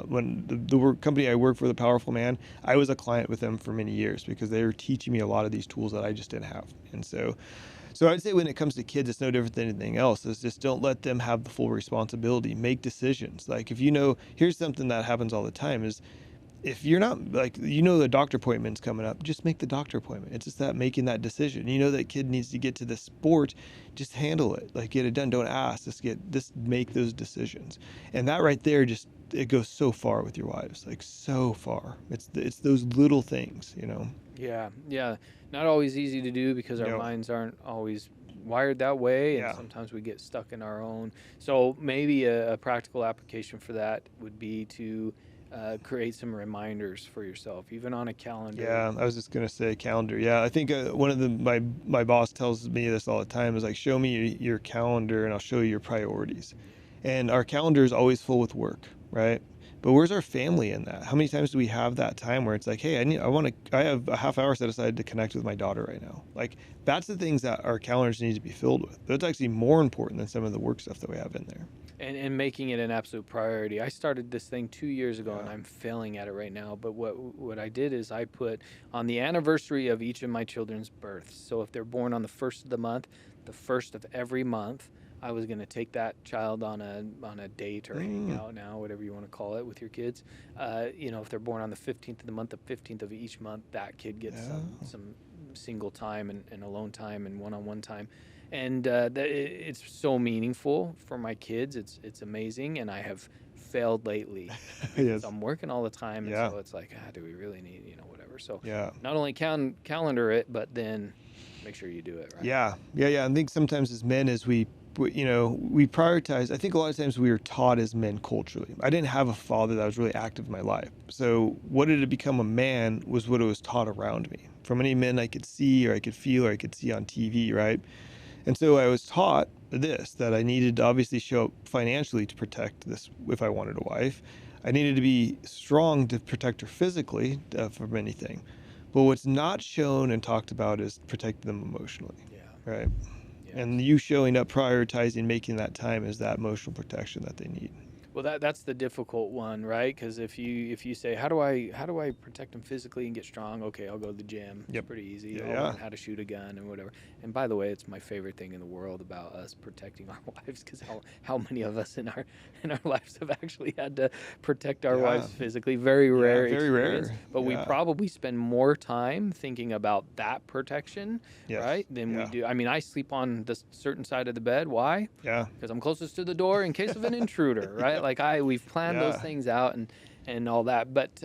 when the work company I work for, the Powerful Man, I was a client with them for many years because they were teaching me a lot of these tools that I just didn't have. And so I'd say when it comes to kids, it's no different than anything else. It's just don't let them have the full responsibility. Make decisions. Like if here's something that happens all the time is if you're not like the doctor appointment's coming up, just make the doctor appointment. It's just that making that decision. That kid needs to get to the sport, just handle it. Like get it done. Don't ask. Just make those decisions. And that right there it goes so far with your wives, like so far. It's those little things. Yeah, yeah. Not always easy to do because our No. minds aren't always wired that way, and Yeah. sometimes we get stuck in our own. So maybe a practical application for that would be to create some reminders for yourself, even on a calendar. Yeah, I was just gonna say calendar. Yeah, I think one of my boss tells me this all the time is like, show me your calendar and I'll show you your priorities. And our calendar is always full with work, right? But where's our family in that? How many times do we have that time where it's like, hey, I have a half hour set aside to connect with my daughter right now. Like that's the things that our calendars need to be filled with. That's actually more important than some of the work stuff that we have in there. And making it an absolute priority. I started this thing 2 years ago, and Yeah. I'm failing at it right now. But what I did is I put on the anniversary of each of my children's births. So if they're born on the first of the month, the first of every month, I was going to take that child on a date or hangout now, whatever you want to call it, with your kids. If they're born on the 15th of the month, the 15th of each month, that kid gets Yeah. some single time and alone time and one-on-one time. And it's so meaningful for my kids. It's amazing, and I have failed lately? Because Yes. I'm working all the time, and Yeah. so it's like, do we really need, whatever. So Yeah. not only calendar it, but then make sure you do it, right? Yeah. I think sometimes as men, as we prioritize. I think a lot of times we were taught as men culturally. I didn't have a father that was really active in my life. So what did it become a man was what it was taught around me from any men I could see or I could feel or I could see on TV, right? And so I was taught that I needed to obviously show up financially to protect this if I wanted a wife. I needed to be strong to protect her physically from anything. But what's not shown and talked about is protecting them emotionally, Yeah. right? Yes. And you showing up, prioritizing, making that time is that emotional protection that they need. Well, that's the difficult one, right? Because if you say, how do I protect them physically and get strong? Okay, I'll go to the gym. It's Yep. pretty easy. Yeah, I'll yeah. learn how to shoot a gun and whatever. And by the way, it's my favorite thing in the world about us protecting our wives, because how many of us in our lives have actually had to protect our Yeah. wives physically? Very rare very experience. rare. But we Yeah. probably spend more time thinking about that protection, Yes. right, than we Yeah. do. I mean, I sleep on this certain side of the bed. Why? Yeah. Because I'm closest to the door in case of an intruder, right? Like we've planned those Yeah. things out and all that. But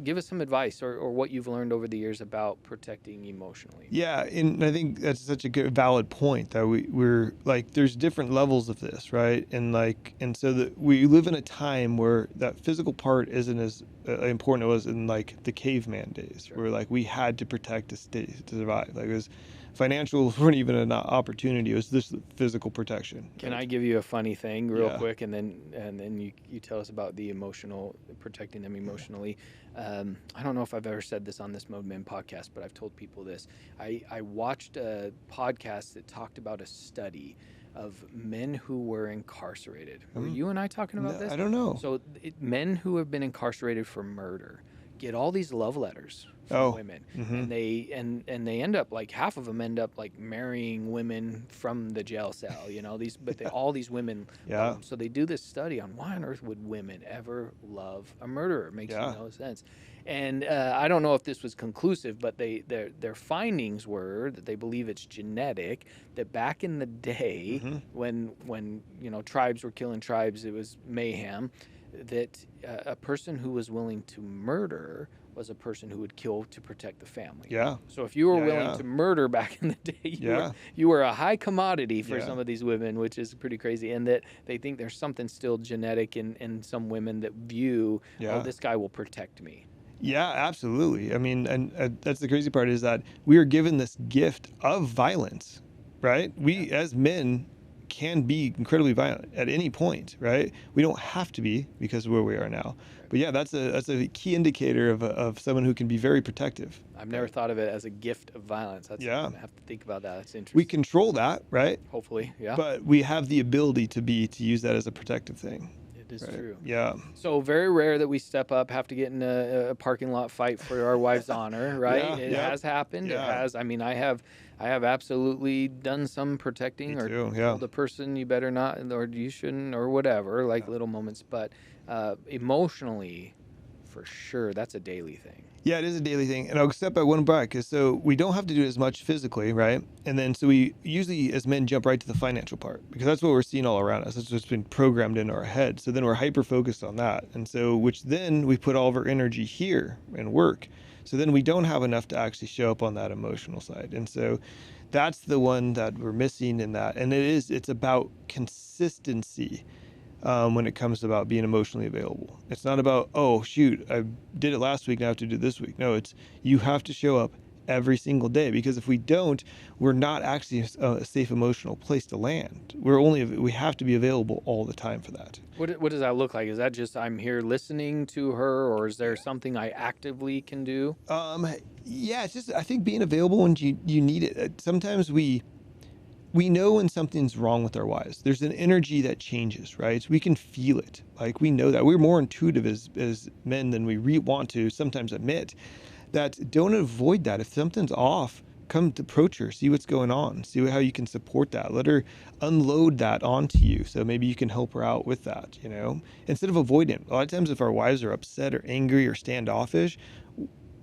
give us some advice or what you've learned over the years about protecting emotionally. Yeah, and I think that's such a good valid point that we're like there's different levels of this, right? And so that we live in a time where that physical part isn't as important as it was in like the caveman days, Sure. where like we had to protect to survive. Like it was financials weren't even an opportunity; it was just physical protection. Can right? I give you a funny thing real Yeah. quick, and then you tell us about the emotional, protecting them emotionally. I don't know if I've ever said this on this Mode Men podcast, but I've told people this. I watched a podcast that talked about a study of men who were incarcerated. Were you and I talking about this? I don't know. So men who have been incarcerated for murder get all these love letters from Oh. women, Mhm. and they end up like half of them end up like marrying women from the jail cell. All these women. Yeah. Love them. So they do this study on why on earth would women ever love a murderer? It makes Yeah. no sense. And I don't know if this was conclusive, but their findings were that they believe it's genetic. That back in the day, Mhm. when tribes were killing tribes, it was mayhem. That a person who was willing to murder was a person who would kill to protect the family. Yeah. So if you were Yeah, willing yeah. to murder back in the day, Yeah. you were a high commodity for Yeah. some of these women, which is pretty crazy. And that they think there's something still genetic in some women that view, Yeah. oh, this guy will protect me. Yeah, absolutely. I mean, and that's the crazy part is that we are given this gift of violence, right? We as men can be incredibly violent at any point, right? We don't have to be because of where we are now. But yeah, that's a key indicator of someone who can be very protective. I've never thought of it as a gift of violence. Yeah. I have to think about that. That's interesting. We control that, right? Hopefully, yeah. But we have the ability to use that as a protective thing. It is Right. true. Yeah. So very rare that we step up, have to get in a parking lot fight for our wife's honor, right? Yeah, It yeah. has happened. It Yeah. has. I mean, I have absolutely done some protecting Me or too, yeah. told the person you better not or you shouldn't or whatever, like little moments. But emotionally, for sure, that's a daily thing. Yeah, it is a daily thing. And I'll step by one back because so we don't have to do as much physically, right? And then so we usually as men jump right to the financial part because that's what we're seeing all around us. That's what's been programmed into our head. So then we're hyper focused on that. And so which then we put all of our energy here and work. So then we don't have enough to actually show up on that emotional side. And so that's the one that we're missing in that. And it's about consistency. When it comes about being emotionally available. It's not about, oh, shoot, I did it last week, now I have to do it this week. No, it's you have to show up every single day because if we don't, we're not actually a safe emotional place to land. We have to be available all the time for that. What does that look like? Is that just I'm here listening to her, or is there something I actively can do? Yeah, it's just I think being available when you need it. Sometimes we know when something's wrong with our wives. There's an energy that changes, right? So we can feel it. Like we know that. We're more intuitive as men than we want to sometimes admit. That don't avoid that. If something's off, come to approach her, see what's going on, see how you can support that. Let her unload that onto you. So maybe you can help her out with that, instead of avoiding it. A lot of times if our wives are upset or angry or standoffish,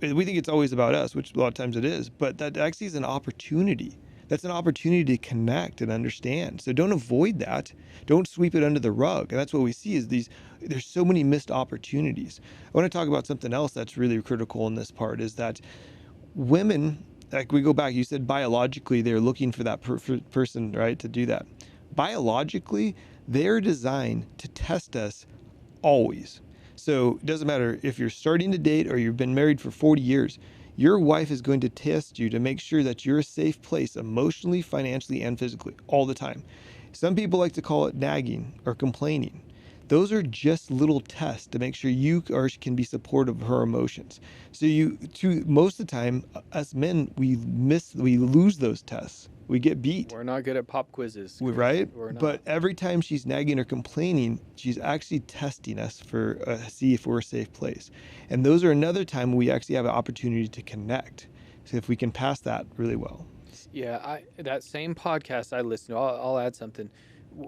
we think it's always about us, which a lot of times it is, but that actually is an opportunity. That's an opportunity to connect and understand. So don't avoid that. Don't sweep it under the rug. And that's what we see is there's so many missed opportunities. I want to talk about something else that's really critical in this part is that women, like we go back, you said biologically they're looking for that person, right, to do that. Biologically, they're designed to test us always. So it doesn't matter if you're starting to date or you've been married for 40 years, your wife is going to test you to make sure that you're a safe place emotionally, financially, and physically all the time. Some people like to call it nagging or complaining. Those are just little tests to make sure can be supportive of her emotions. So most of the time, us men, we lose those tests. We get beat. We're not good at pop quizzes, Chris. Right? We're not. But every time she's nagging or complaining, she's actually testing us for see if we're a safe place. And those are another time we actually have an opportunity to connect. So if we can pass that really well. Yeah, that same podcast I listened to, I'll add something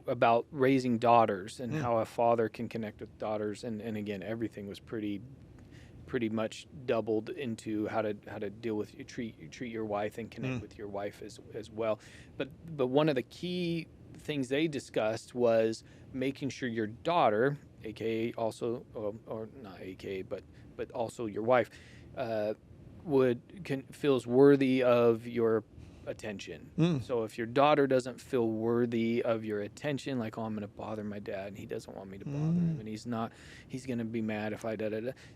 about raising daughters and how a father can connect with daughters, and again, everything was pretty much doubled into how to deal with treat your wife and connect with your wife as well. But one of the key things they discussed was making sure your daughter, aka also or not aka but also your wife, feels worthy of your attention. So if your daughter doesn't feel worthy of your attention, like, oh, I'm going to bother my dad and he doesn't want me to bother him, and he's going to be mad if I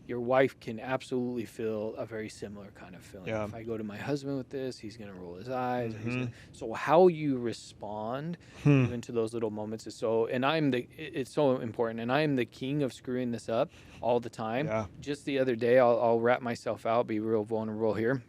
your wife can absolutely feel a very similar kind of feeling. If I go to my husband with this, he's going to roll his eyes. So how you respond even to those little moments is so, and it's so important, and I am the king of screwing this up all the time. Just the other day, I'll wrap myself out, be real vulnerable here.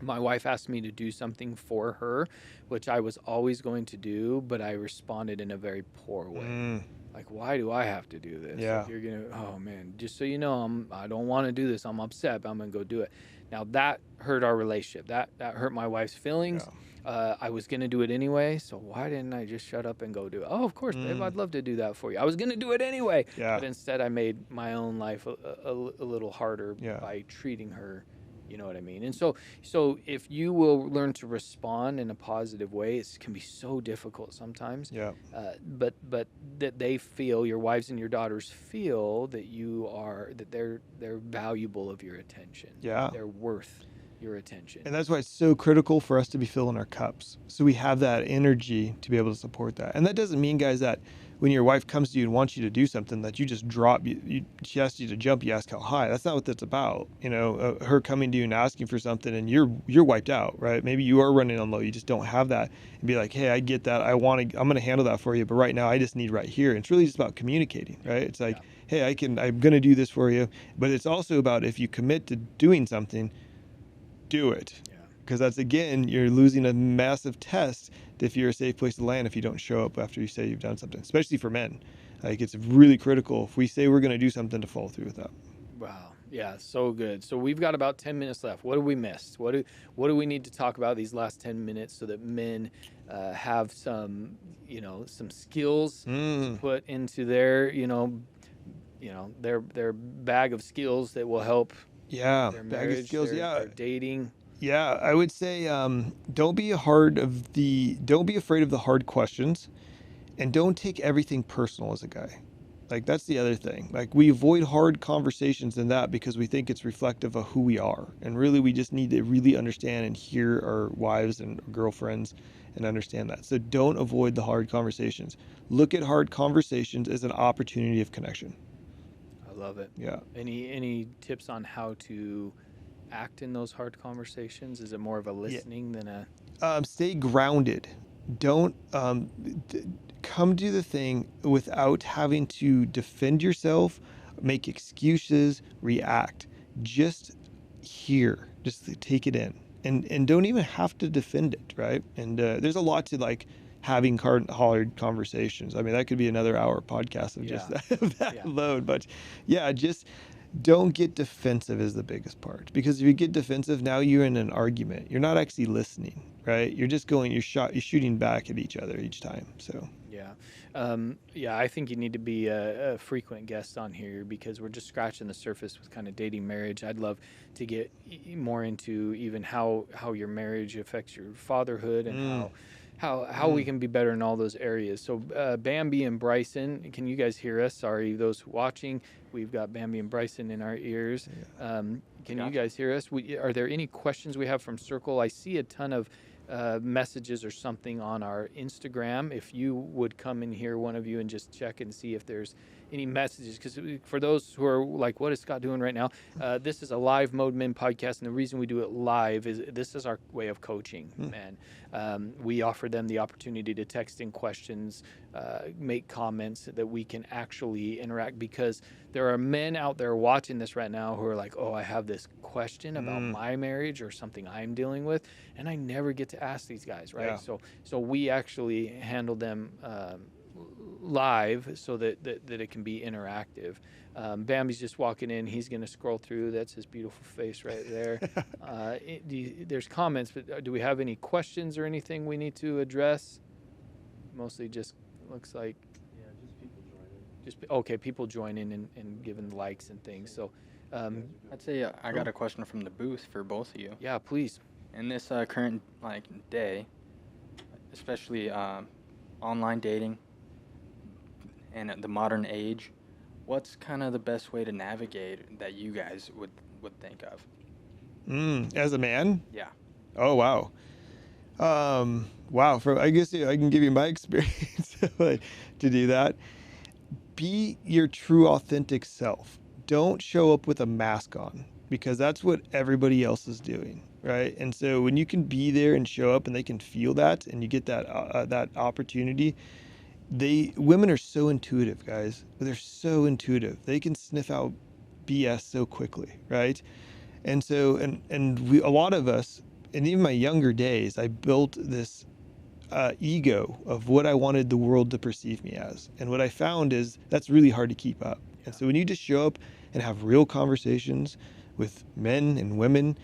My wife asked me to do something for her, which I was always going to do, but I responded in a very poor way. Like, why do I have to do this? Like, you're going to, oh man, just so you know, I don't want to do this. I'm upset, but I'm going to go do it. Now that hurt our relationship. That hurt my wife's feelings. I was going to do it anyway. So why didn't I just shut up and go do it? Oh, of course, babe, I'd love to do that for you. I was going to do it anyway. But instead I made my own life a little harder by treating her. You know what I mean? And so if you will learn to respond in a positive way, it can be so difficult sometimes. But that they feel, your wives and your daughters feel that they're valuable of your attention. They're worth your attention. And that's why it's so critical for us to be filling our cups. So we have that energy to be able to support that. And that doesn't mean, guys, that when your wife comes to you and wants you to do something that you just drop, she asks you to jump, you ask how high. That's not what that's about. You know, her coming to you and asking for something and you're wiped out, right? Maybe you are running on low. You just don't have that, and be like, hey, I get that. I'm going to handle that for you. But right now I just need right here. And it's really just about communicating, right? It's like, hey, I'm going to do this for you. But it's also about, if you commit to doing something, do it. Because that's, again, you're losing a massive test if you're a safe place to land if you don't show up after you say you've done something, especially for men. Like, it's really critical if we say we're going to do something to follow through with that. Wow. Yeah, so good. So we've got about 10 minutes left. What do we miss? What do we need to talk about these last 10 minutes so that men have some skills to put into their, their bag of skills that will help their marriage, their dating? Yeah, I would say don't be afraid of the hard questions, and don't take everything personal as a guy. Like, that's the other thing. Like, we avoid hard conversations in that because we think it's reflective of who we are. And really, we just need to really understand and hear our wives and girlfriends and understand that. So don't avoid the hard conversations. Look at hard conversations as an opportunity of connection. I love it. Yeah. Any tips on how to act in those hard conversations? Is it more of a listening than a... Stay grounded. Don't come to the thing without having to defend yourself, make excuses, react. Just hear. Just take it in. And don't even have to defend it, right? And there's a lot to, like, having hard conversations. I mean, that could be another hour podcast of just that alone. But just don't get defensive is the biggest part. Because if you get defensive, now you're in an argument. You're not actually listening, right? You're just you're shooting back at each other each time. So Yeah. Yeah, I think you need to be a frequent guest on here because we're just scratching the surface with kind of dating marriage. I'd love to get more into even how your marriage affects your fatherhood and Mm, how we mm. can be better in all those areas. So Bambi and Bryson, can you guys hear us? Sorry, those watching, we've got Bambi and Bryson in our ears. Yeah. Can you Gotcha. guys hear us? Are there any questions we have from Circle? I see a ton of messages or something on our Instagram. If you would come in here, one of you, and just check and see if there's any messages, because for those who are like, what is Scott doing right now? This is a live mode men podcast, and the reason we do it live is this is our way of coaching, man. We offer them the opportunity to text in questions, make comments that we can actually interact, because there are men out there watching this right now who are like, oh, I have this question about my marriage or something I'm dealing with, and I never get to ask these guys, right? Yeah. So we actually handle them live so that it can be interactive. Bambi's just walking in. He's going to scroll through. That's his beautiful face right there. There's comments, but do we have any questions or anything we need to address? Mostly just looks like okay, people joining and giving likes and things. So I'd say I got a question from the booth for both of you. yeah, please. In this current day, especially online dating and the modern age, what's kind of the best way to navigate that you guys would think of? As a man? Yeah. Oh, wow. Wow. I guess I can give you my experience to do that. Be your true, authentic self. Don't show up with a mask on, because that's what everybody else is doing, right? And so when you can be there and show up, and they can feel that, and you get that opportunity, women are so intuitive, guys. They're so intuitive. They can sniff out BS so quickly, right? And so a lot of us, and even my younger days, I built this ego of what I wanted the world to perceive me as. And what I found is that's really hard to keep up. And so when you just show up and have real conversations with men and women,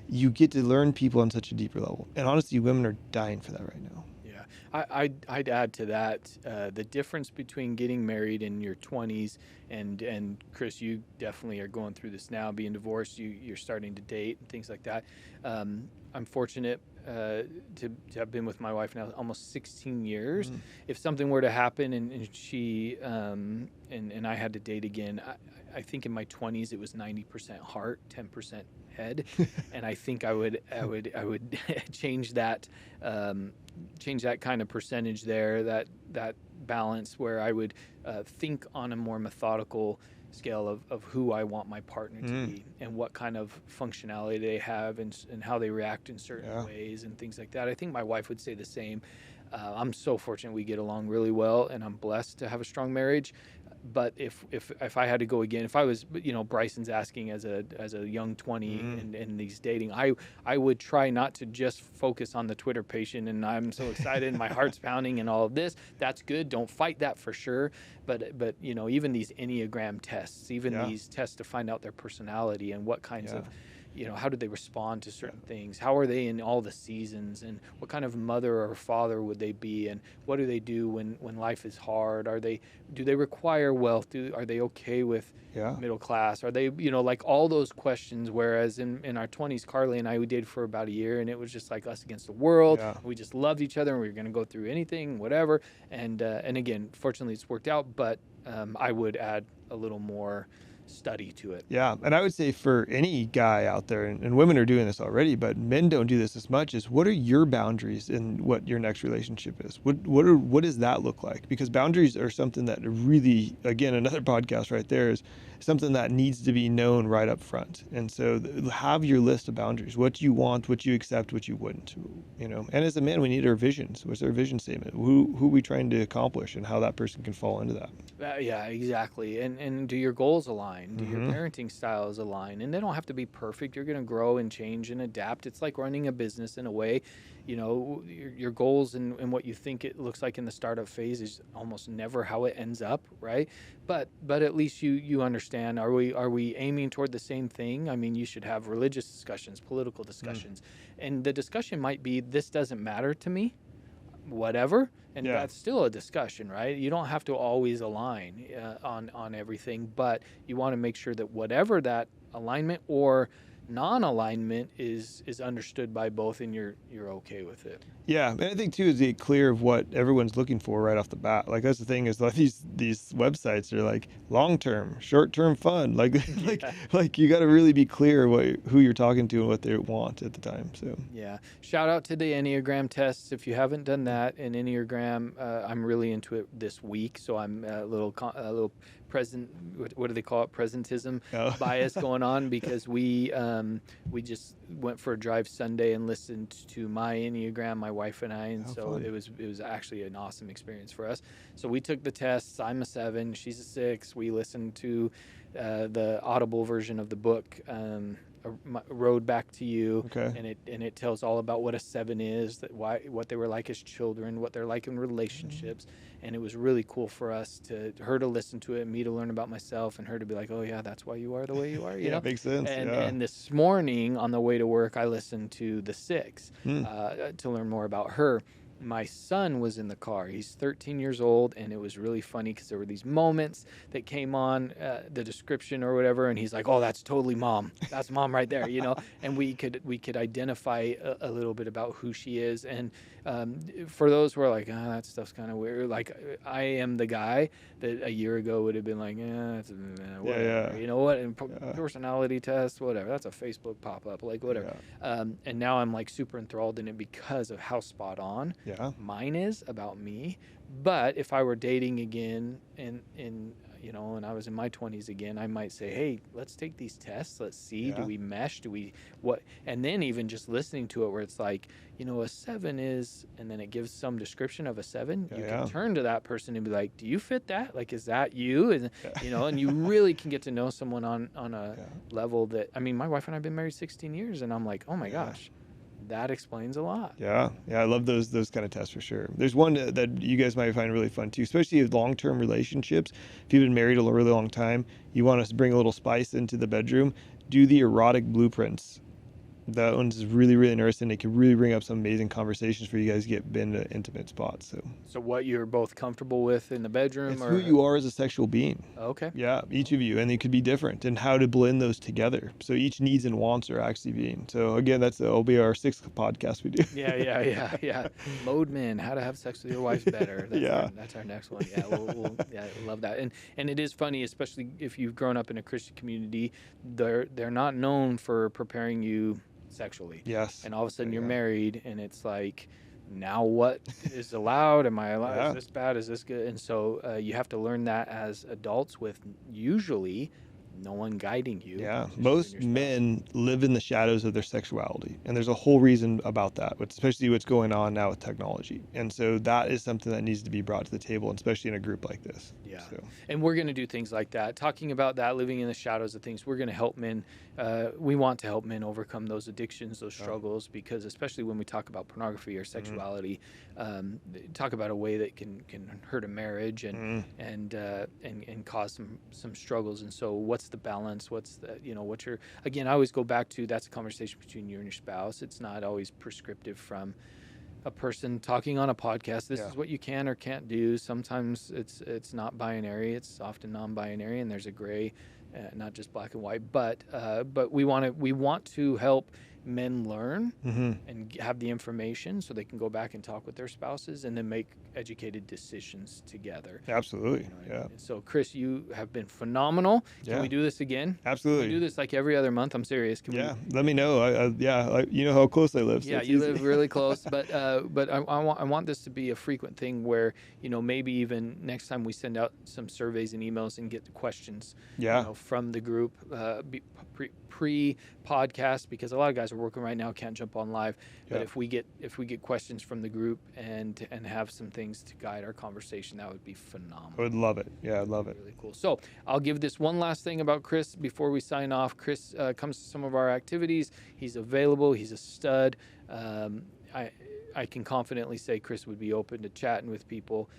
you get to learn people on such a deeper level. And honestly, women are dying for that right now. Yeah, I'd add to that the difference between getting married in your 20s and Chris, you definitely are going through this now, being divorced. You're starting to date and things like that. I'm fortunate to have been with my wife now almost 16 years. If something were to happen and she and I had to date again, I think in my 20s it was 90% heart, 10% head, and I think I would change that kind of percentage there, that balance, where I would think on a more methodical scale of who I want my partner to be and what kind of functionality they have and how they react in certain ways and things like that. I think my wife would say the same. I'm so fortunate we get along really well, and I'm blessed to have a strong marriage. But if I had to go again, if I was, Bryson's asking as a young 20 and he's dating, I would try not to just focus on the Twitter patient and I'm so excited and my heart's pounding and all of this. That's good. Don't fight that for sure. But even these Enneagram tests, these tests to find out their personality and what kinds of, how do they respond to certain things? How are they in all the seasons? And what kind of mother or father would they be? And what do they do when life is hard? Do they require wealth? Are they okay with middle class? Are they, like all those questions? Whereas in our 20s, Carly and I, we dated for about a year, and it was just like us against the world. Yeah. We just loved each other, and we were going to go through anything, whatever. And again, fortunately, it's worked out. But I would add a little more study to it. Yeah, and I would say for any guy out there, and women are doing this already, but men don't do this as much, is what are your boundaries in what your next relationship is? What does that look like? Because boundaries are something that really, again, another podcast right there, is something that needs to be known right up front. And so have your list of boundaries, what you want, what you accept, what you wouldn't, And as a man, we need our visions. What's our vision statement? Who are we trying to accomplish, and how that person can fall into that? Yeah, exactly. And do your goals align? Do your parenting styles align? And they don't have to be perfect. You're going to grow and change and adapt. It's like running a business in a way. Your goals and what you think it looks like in the startup phase is almost never how it ends up, right? But at least you understand, are we aiming toward the same thing? I mean, you should have religious discussions, political discussions. And the discussion might be, this doesn't matter to me. whatever, and Yeah. that's still a discussion, right? You don't have to always align on everything, but you want to make sure that whatever that alignment or non-alignment is understood by both, and you're okay with it. Yeah, and I think too is get clear of what everyone's looking for right off the bat. Like that's the thing is like these websites are like long term, short term fun. Like Yeah. like you got to really be clear who you're talking to and what they want at the time. So Yeah. Shout out to the Enneagram tests. If you haven't done that in Enneagram, I'm really into it this week. So I'm a little present. What do they call it? Presentism Oh. bias going on because we just went for a drive Sunday and listened to my Enneagram, my wife and I, and How so fun. it was actually an awesome experience for us. So we took the tests. I'm a 7. She's a 6. We listened to the Audible version of the book. Road Back to You, Okay. and it tells all about what a 7 is, what they were like as children, what they're like in relationships, and it was really cool for us her to listen to it, and me to learn about myself, and her to be like, oh yeah, that's why you are the way you are, you Yeah, know. it makes sense. And Yeah. this morning on the way to work, I listened to the 6 Hmm. to learn more about her. My son was in the car. He's 13 years old, and it was really funny because there were these moments that came on the description or whatever, and he's like, "Oh, that's totally mom. That's mom right there," you know. And we could identify a little bit about who she is. And for those who are like, "Ah, that stuff's kind of weird," like I am the guy that a year ago would have been like, it's whatever, yeah. you know what? And Yeah. personality test, whatever. That's a Facebook pop up, like whatever. Yeah. And now I'm like super enthralled in it because of how spot on Yeah. mine is about me. But if I were dating again and and I was in my 20s again, I might say, hey, let's take these tests. Let's see, do Yeah. we mesh? Do we what? And then even just listening to it where it's like, a 7 is, and then it gives some description of a 7. You Yeah. can turn to that person and be like, do you fit that? Like, is that you? And Yeah. and you really can get to know someone on a Yeah. level that, I mean, my wife and I have been married 16 years, and I'm like, oh my Yeah. gosh, that explains a lot. Yeah, I love those kind of tests for sure. There's one that you guys might find really fun too, especially with long-term relationships. If you've been married a really long time, you want to bring a little spice into the bedroom. Do the erotic blueprints. That one's really, really interesting. It can really bring up some amazing conversations for you guys to get into intimate spots. So what you're both comfortable with in the bedroom, It's or who you are as a sexual being. Okay. Yeah, each of you, and they could be different, and how to blend those together. So each needs and wants are actually being. So again, that'll be our 6th podcast we do. Yeah. Mode Men, how to have sex with your wife better. Yeah. That's our next one. Yeah, we'll love that. And it is funny, especially if you've grown up in a Christian community. They're not known for preparing you sexually. Yes. And all of a sudden you're Yeah. married, and it's like, now what is allowed? Am I allowed? Yeah. Is this bad? Is this good? And so you have to learn that as adults with usually no one guiding you. Yeah, just you and most your spouse. men live in the shadows of their sexuality, and there's a whole reason about that, especially what's going on now with technology. And so that is something that needs to be brought to the table, and especially in a group like this. Yeah. So, And we're going to do things like that. Talking about that, living in the shadows of things, we're going to help men. We want to help men overcome those addictions, those struggles, because especially when we talk about pornography or sexuality, talk about a way that can hurt a marriage and cause some struggles. And so what's the balance? What's the, what you're, again, I always go back to, that's a conversation between you and your spouse. It's not always prescriptive from a person talking on a podcast. This is what you can or can't do. Sometimes it's not binary. It's often non-binary, and there's a gray, not just black and white. But we want to help men learn and have the information so they can go back and talk with their spouses and then make educated decisions together. absolutely. Yeah. So Chris, you have been phenomenal. Can we do this again? Absolutely. Can we do this like every other month? I'm serious. Can we? Let me know. You know how close I live. So Yeah, it's you easy. live really close, but I want this to be a frequent thing where, maybe even next time we send out some surveys and emails and get the questions, from the group pre-podcast, because a lot of guys are working right now, can't jump on live. But if we get questions from the group and have some things to guide our conversation, that would be phenomenal. I would love it. Yeah, I'd love it. Really cool. So I'll give this one last thing about Chris before we sign off. Chris comes to some of our activities. He's available. He's a stud. I can confidently say Chris would be open to chatting with people.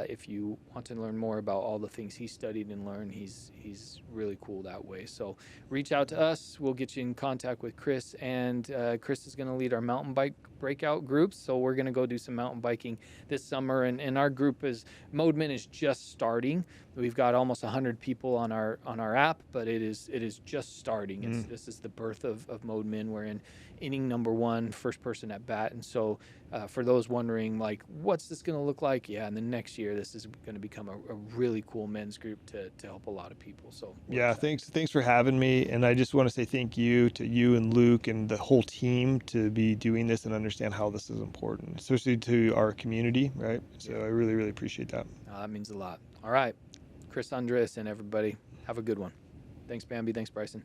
If you want to learn more about all the things he studied and learned, he's really cool that way. So reach out to us. We'll get you in contact with Chris, and Chris is going to lead our mountain bike breakout groups. So we're going to go do some mountain biking this summer, and our group is Modeman is just starting. We've got almost 100 people on our app, but it is just starting. This is the birth of Modeman. We're in inning number 1, first person at bat, and so for those wondering, like, what's this going to look like? Yeah, in the next year, this is going to become a really cool men's group to help a lot of people. So yeah, thanks for having me, and I just want to say thank you to you and Luke and the whole team to be doing this and understand how this is important, especially to our community, right? So I really appreciate that. That means a lot. All right, Chris Andreasen, everybody, have a good one. Thanks, Bambi. Thanks, Bryson.